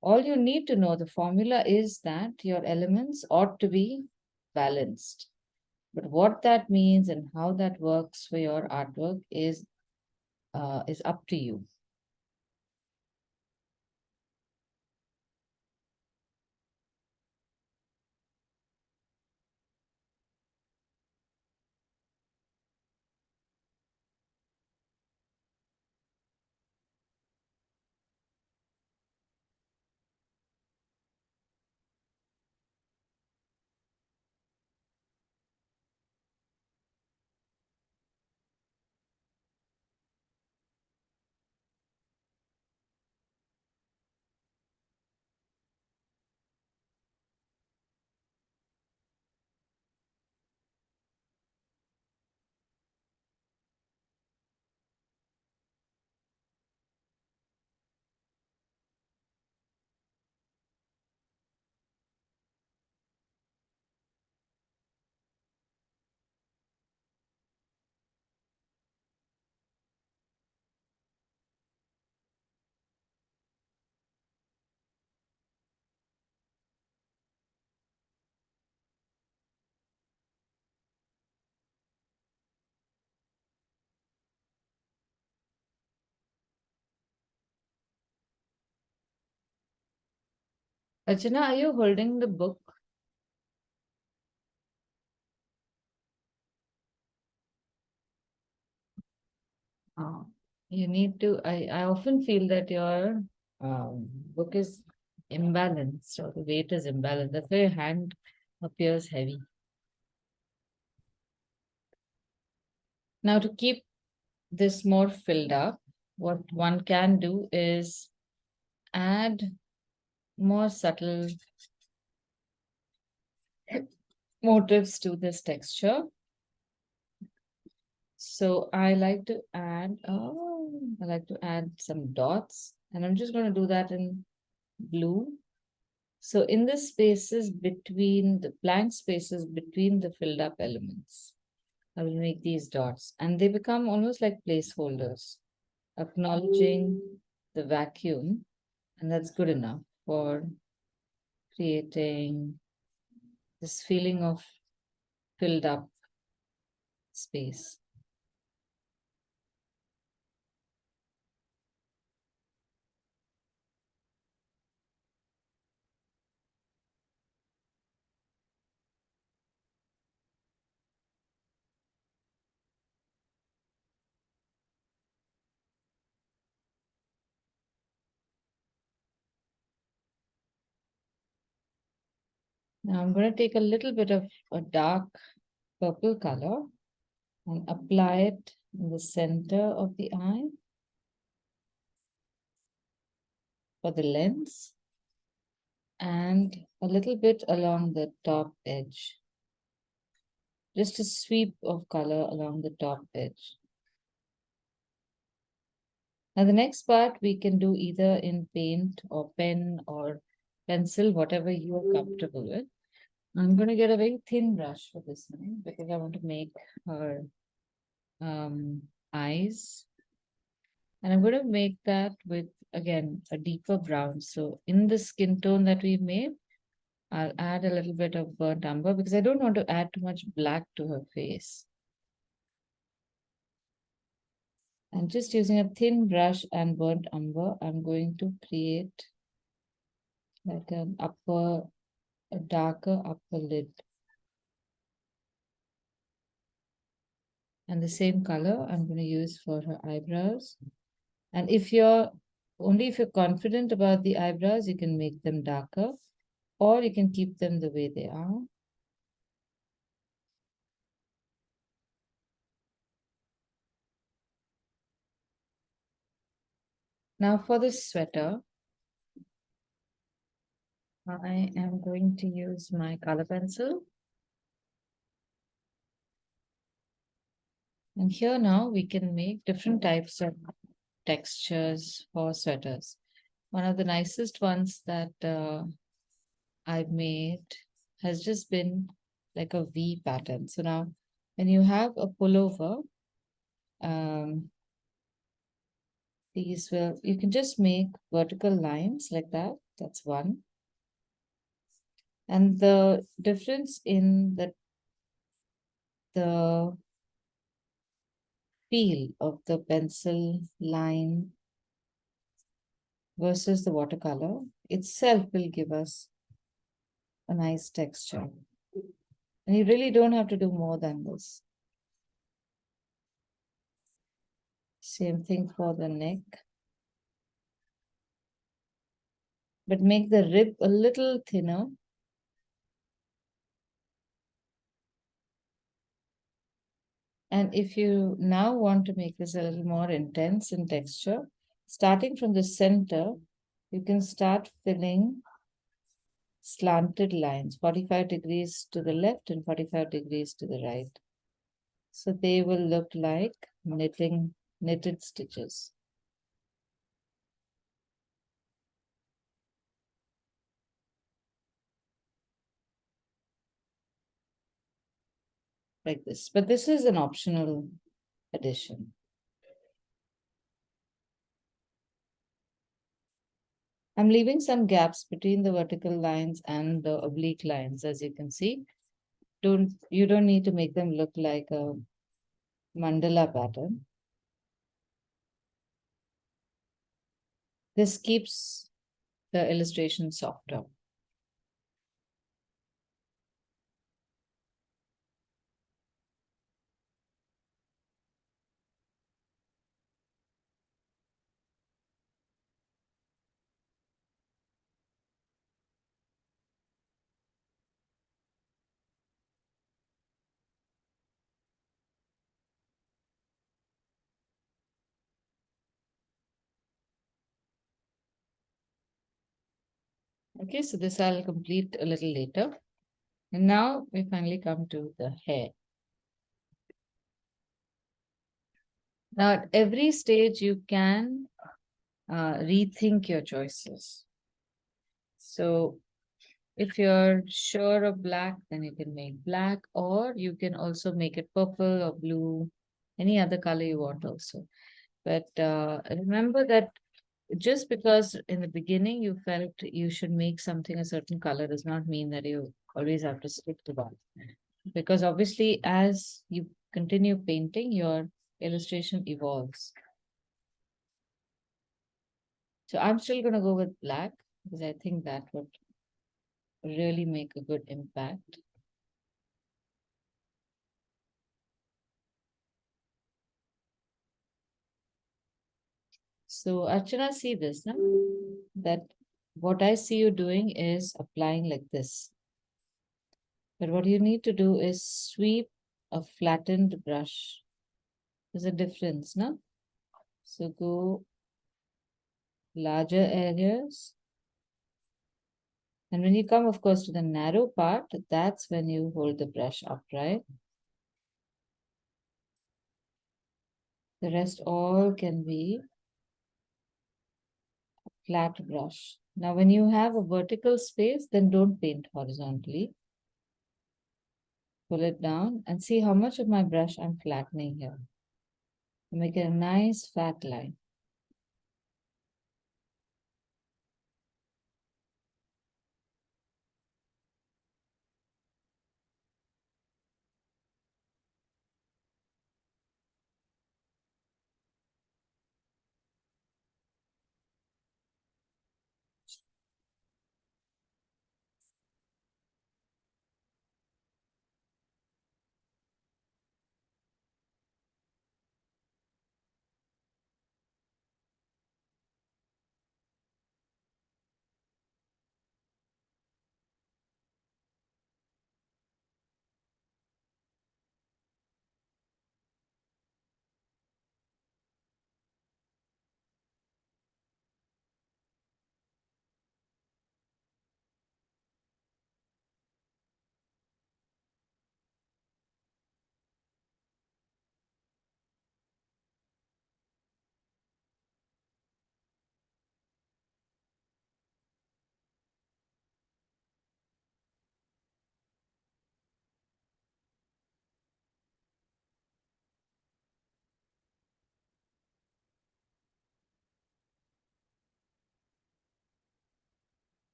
All you need to know, the formula is that your elements ought to be balanced. But what that means and how that works for your artwork is up to you. Archana, are you holding the book? You need to, I often feel that your book is imbalanced or the weight is imbalanced. That's why your hand appears heavy. Now, to keep this more filled up, what one can do is add more subtle motifs to this texture. So I like to add some dots, and I'm just going to do that in blue. So in the spaces between the blank spaces between the filled up elements, I will make these dots, and they become almost like placeholders, acknowledging the vacuum, and that's good enough for creating this feeling of filled up space. Now I'm going to take a little bit of a dark purple color and apply it in the center of the eye for the lens and a little bit along the top edge. Just a sweep of color along the top edge. Now the next part we can do either in paint or pen or pencil, whatever you are comfortable with. I'm going to get a very thin brush for this one because I want to make her eyes. And I'm going to make that with, again, a deeper brown. So in the skin tone that we made, I'll add a little bit of burnt umber because I don't want to add too much black to her face. And just using a thin brush and burnt umber, I'm going to create like a darker upper lid. And the same color I'm going to use for her eyebrows. And if you're confident about the eyebrows, you can make them darker, or you can keep them the way they are. Now for this sweater, I am going to use my color pencil. And here now we can make different types of textures for sweaters. One of the nicest ones that I've made has just been like a V pattern. So now when you have a pullover, you can just make vertical lines like that. That's one. And the difference in the feel of the pencil line versus the watercolor itself will give us a nice texture. And you really don't have to do more than this. Same thing for the neck. But make the rib a little thinner. And if you now want to make this a little more intense in texture, starting from the center, you can start filling slanted lines, 45 degrees to the left and 45 degrees to the right. So they will look like knitted stitches. Like this. But this is an optional addition. I'm leaving some gaps between the vertical lines and the oblique lines, as you can see. You don't need to make them look like a mandala pattern. This keeps the illustration softer. Okay, so this I'll complete a little later. And now we finally come to the hair. Now, at every stage, you can rethink your choices. So, if you're sure of black, then you can make black, or you can also make it purple or blue, any other color you want also. But remember that just because in the beginning you felt you should make something a certain color does not mean that you always have to stick to that. Because obviously, as you continue painting, your illustration evolves. So I'm still going to go with black because I think that would really make a good impact. So Archana, see this, no? That what I see you doing is applying like this. But what you need to do is sweep a flattened brush. There's a difference, no? So go larger areas. And when you come, of course, to the narrow part, that's when you hold the brush upright. The rest all can be a flat brush. Now, when you have a vertical space, then don't paint horizontally. Pull it down and see how much of my brush I'm flattening here. Make it a nice fat line.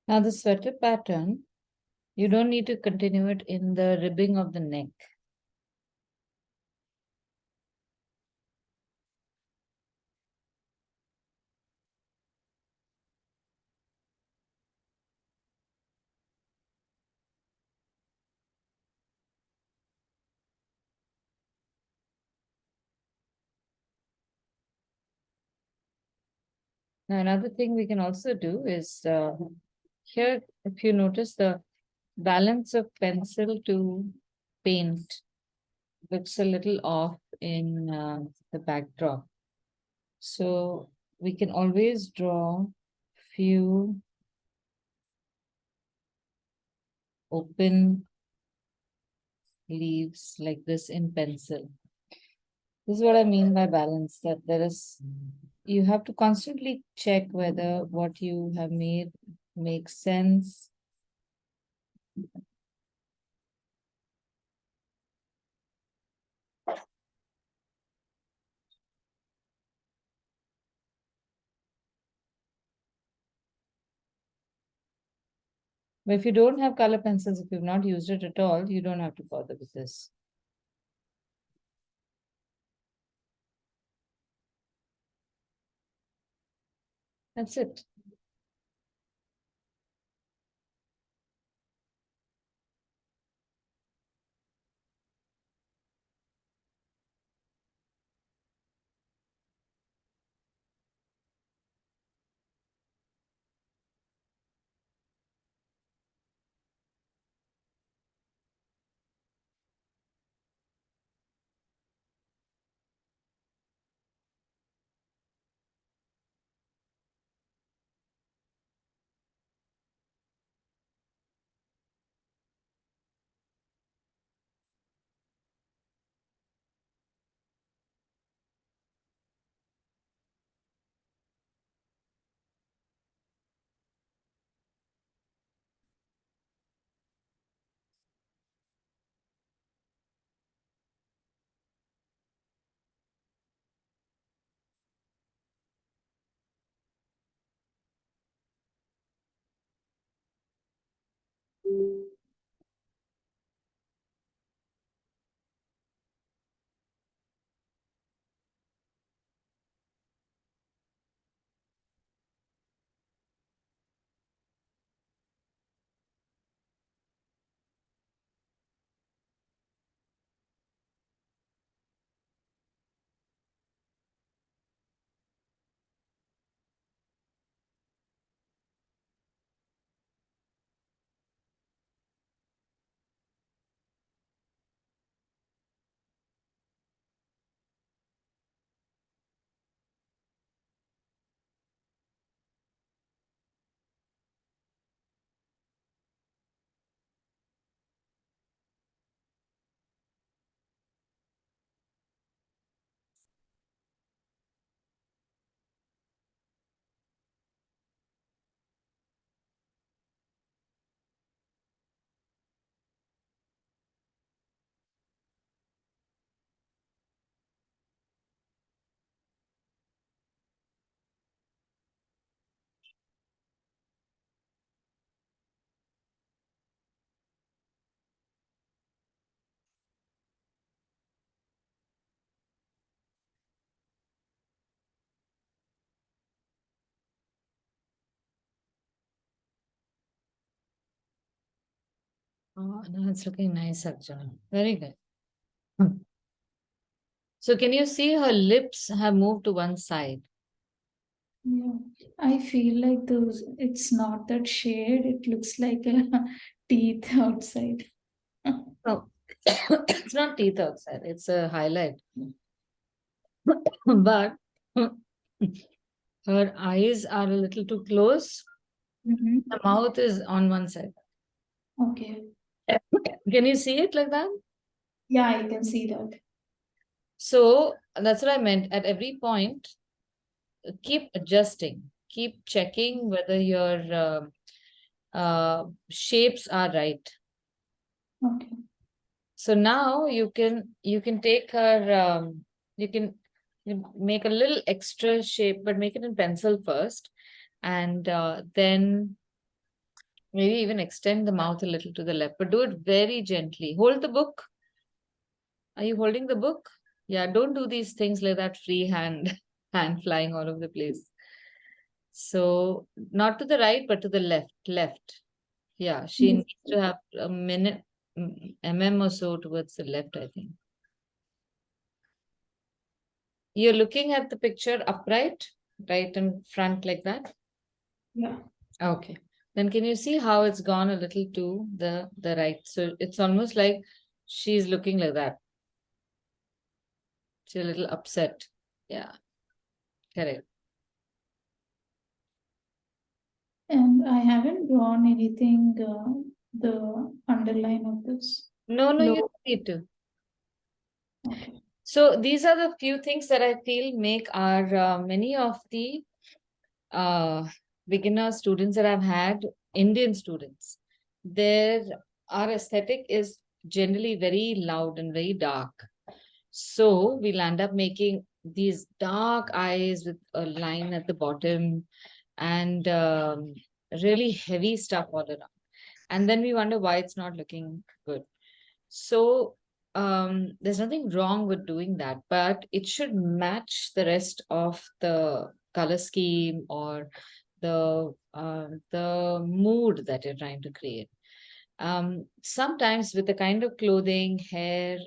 Now the sweater pattern, you don't need to continue it in the ribbing of the neck. Now another thing we can also do is here, if you notice the balance of pencil to paint looks a little off in the backdrop. So we can always draw few open leaves like this in pencil. This is what I mean by balance, that you have to constantly check whether what you have made makes sense. But if you don't have color pencils, if you've not used it at all, you don't have to bother with this. That's it. Oh, no, it's looking nice, Arjuna. Very good. So can you see her lips have moved to one side? Yeah, I feel like it's not that shade, it looks like a teeth outside. No, it's not teeth outside, it's a highlight. But her eyes are a little too close. Mhm. The mouth is on one side. Okay, Can you see it like that? yeah, I can see that. So that's what I meant. At every point, keep adjusting, keep checking whether your shapes are right. Okay. So now you can take her you make a little extra shape, but make it in pencil first, and then Maybe even extend the mouth a little to the left, but do it very gently. Hold the book. Are you holding the book? Yeah, don't do these things like that free hand, hand flying all over the place. So not to the right, but to the left, left. Yeah, she Yes. needs to have a minute, mm, or so towards the left, I think. You're looking at the picture upright, right in front like that? Yeah. Okay. Then can you see how it's gone a little to the right? So it's almost like she's looking like that. She's a little upset. Yeah, correct. And I haven't drawn anything, the underline of this. No, you Low. don't need to. Okay. So these are the few things that I feel make our many of the uh, beginner students that I've had, Indian students, their our aesthetic is generally very loud and very dark. So we'll end up making these dark eyes with a line at the bottom and really heavy stuff all around. And then we wonder why it's not looking good. So there's nothing wrong with doing that, but it should match the rest of the color scheme or the mood that you're trying to create. Sometimes with the kind of clothing, hair,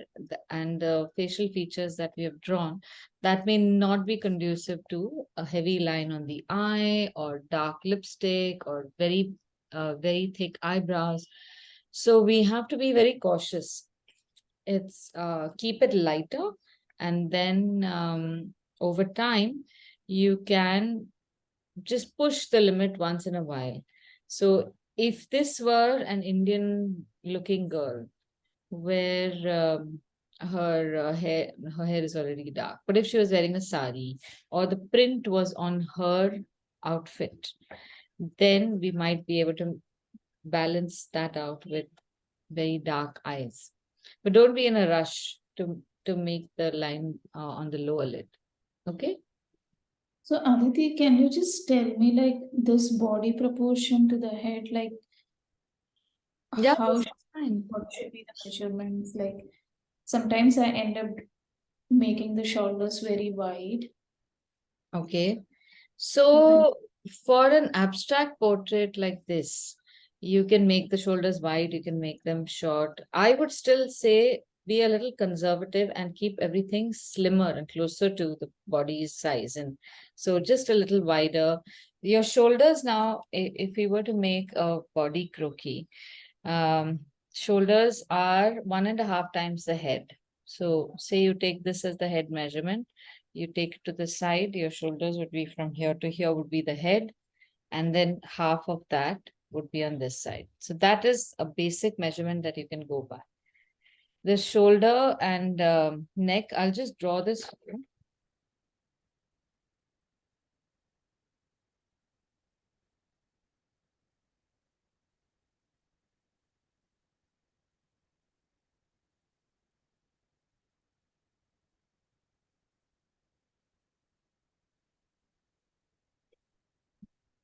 and the facial features that we have drawn, that may not be conducive to a heavy line on the eye or dark lipstick or very thick eyebrows. So we have to be very cautious. It's keep it lighter, and then over time you can just push the limit once in a while. So if this were an Indian looking girl where her hair is already dark, but if she was wearing a sari or the print was on her outfit, then we might be able to balance that out with very dark eyes. But don't be in a rush to make the line on the lower lid. Okay? So Aditi, can you just tell me like this body proportion to the head, like Yeah, how that's fine. what should be the measurements? Like sometimes I end up making the shoulders very wide. Okay. So for an abstract portrait like this, you can make the shoulders wide, you can make them short. I would still say be a little conservative and keep everything slimmer and closer to the body's size. And so just a little wider. Your shoulders now, if we were to make a body croquis, um, shoulders are 1.5 times the head. So say you take this as the head measurement, you take it to the side, your shoulders would be from here to here would be the head, and then half of that would be on this side. So that is a basic measurement that you can go by. The shoulder and neck, I'll just draw this.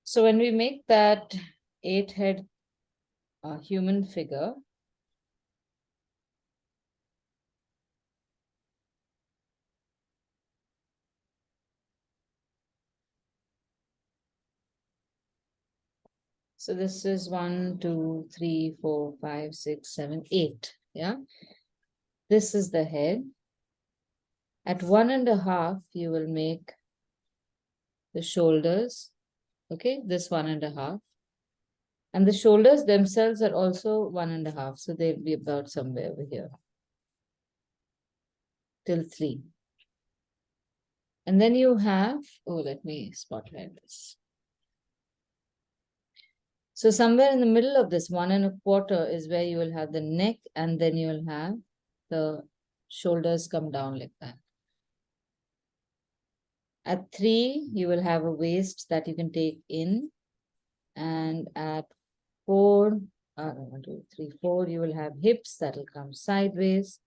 So when we make that 8-head human figure, so this is 1, 2, 3, 4, 5, 6, 7, 8. Yeah. This is the head. At 1.5, you will make the shoulders. Okay, this 1.5. And the shoulders themselves are also 1.5. So they'll be about somewhere over here. Till 3. And then you have, oh, let me spotlight this. So somewhere in the middle of this 1.25 is where you will have the neck, and then you will have the shoulders come down like that. At 3, you will have a waist that you can take in, and at 4, 1, 2, 3, 4, you will have hips that will come sideways.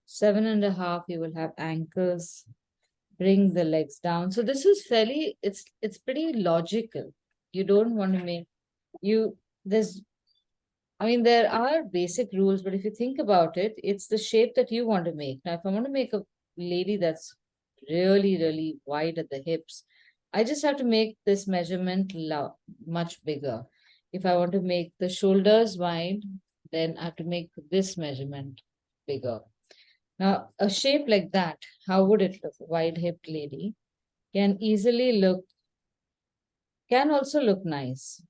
7.5, you will have ankles. Bring the legs down. So this is fairly, it's pretty logical. You don't want to make there's I mean, there are basic rules, but if you think about it, it's the shape that you want to make. Now, if I want to make a lady that's really, really wide at the hips, I just have to make this measurement much bigger. If I want to make the shoulders wide, then I have to make this measurement bigger. Now, a shape like that, how would it look? Wide hipped lady can easily look, can also look nice.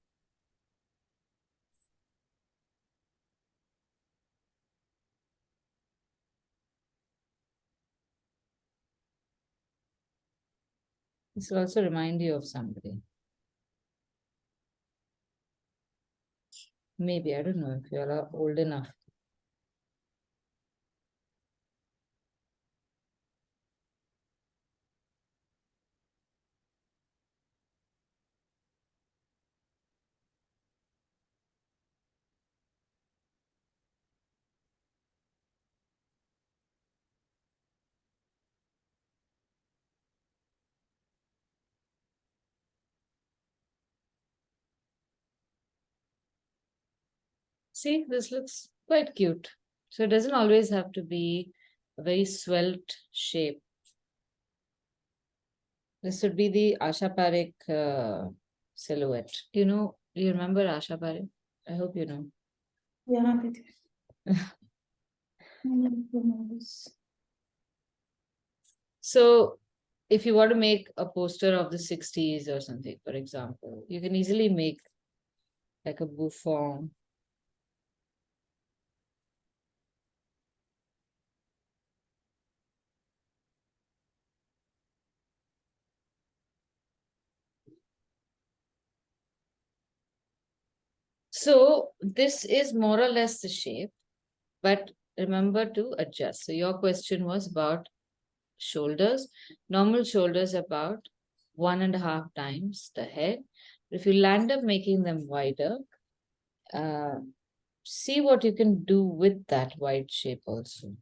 This will also remind you of somebody. Maybe, I don't know if you all are old enough. See, this looks quite cute. So it doesn't always have to be a very svelte shape. This would be the Asha Parekh silhouette. Do you remember Asha Parekh? I hope you know. Yeah, Didi. I like the movies. So if you want to make a poster of the 60s or something, for example, you can easily make like a bouffant. So this is more or less the shape, but remember to adjust. So your question was about shoulders. Normal shoulders about 1.5 times the head. If you land up making them wider, see what you can do with that wide shape also.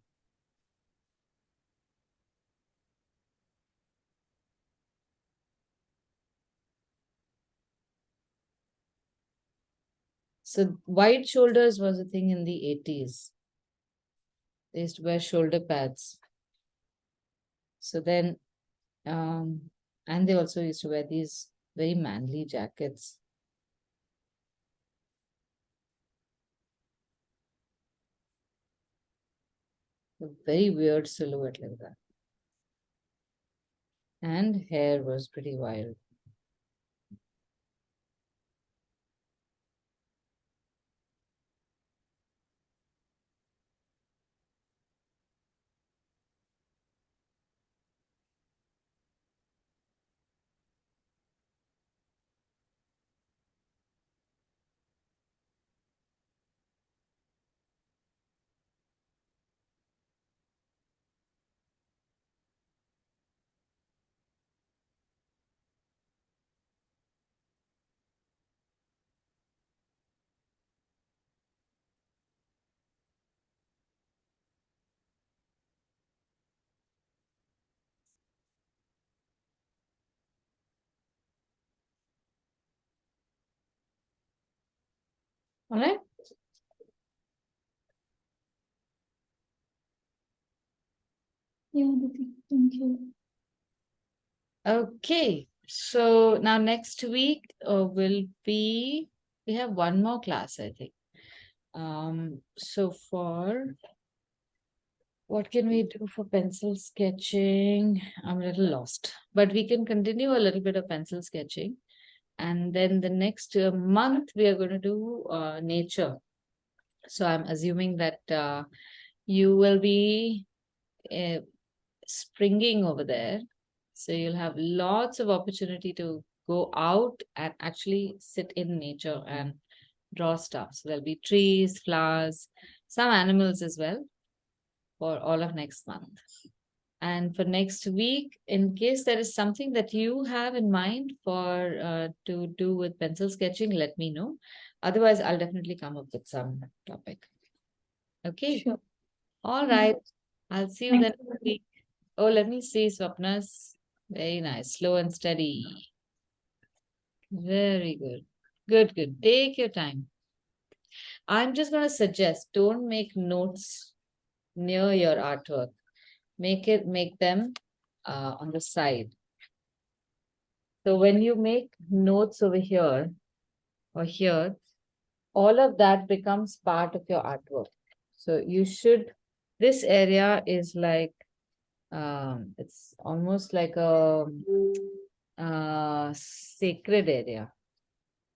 So wide shoulders was a thing in the 80s. They used to wear shoulder pads. So then, and they also used to wear these very manly jackets. A very weird silhouette like that. And hair was pretty wild. All right. Yeah, Didi. Thank you. Okay, so now next week will be, we have one more class, I think. So for, what can we do for pencil sketching? I'm a little lost, but we can continue a little bit of pencil sketching. And then the next month, we are going to do nature. So I'm assuming that you will be springing over there. So you'll have lots of opportunity to go out and actually sit in nature and draw stuff. So there'll be trees, flowers, some animals as well for all of next month. And for next week, in case there is something that you have in mind for to do with pencil sketching, let me know. Otherwise, I'll definitely come up with some topic. Okay. Sure. All right. I'll see you Thank then you. next week. Oh, let me see, Swapna's. Very nice. Slow and steady. Very good. Good, good. Take your time. I'm just going to suggest, don't make notes near your artwork. Make them on the side. So when you make notes over here or here, all of that becomes part of your artwork. So you should, this area is like, it's almost like a sacred area.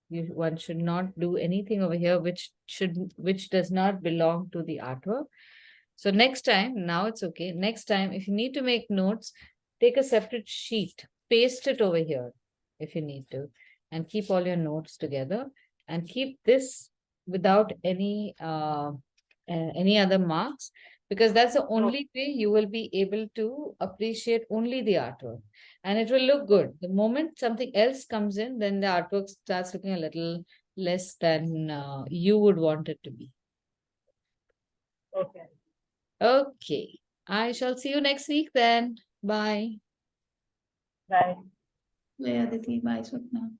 One should not do anything over here which does not belong to the artwork. So next time, now it's okay. Next time, if you need to make notes, take a separate sheet, paste it over here if you need to, and keep all your notes together, and keep this without any other marks, because that's the only way you will be able to appreciate only the artwork, and it will look good. The moment something else comes in, then the artwork starts looking a little less than you would want it to be. Okay. Okay. I shall see you next week then. Bye. Bye. Bye, Aditi. Bye, Swapna.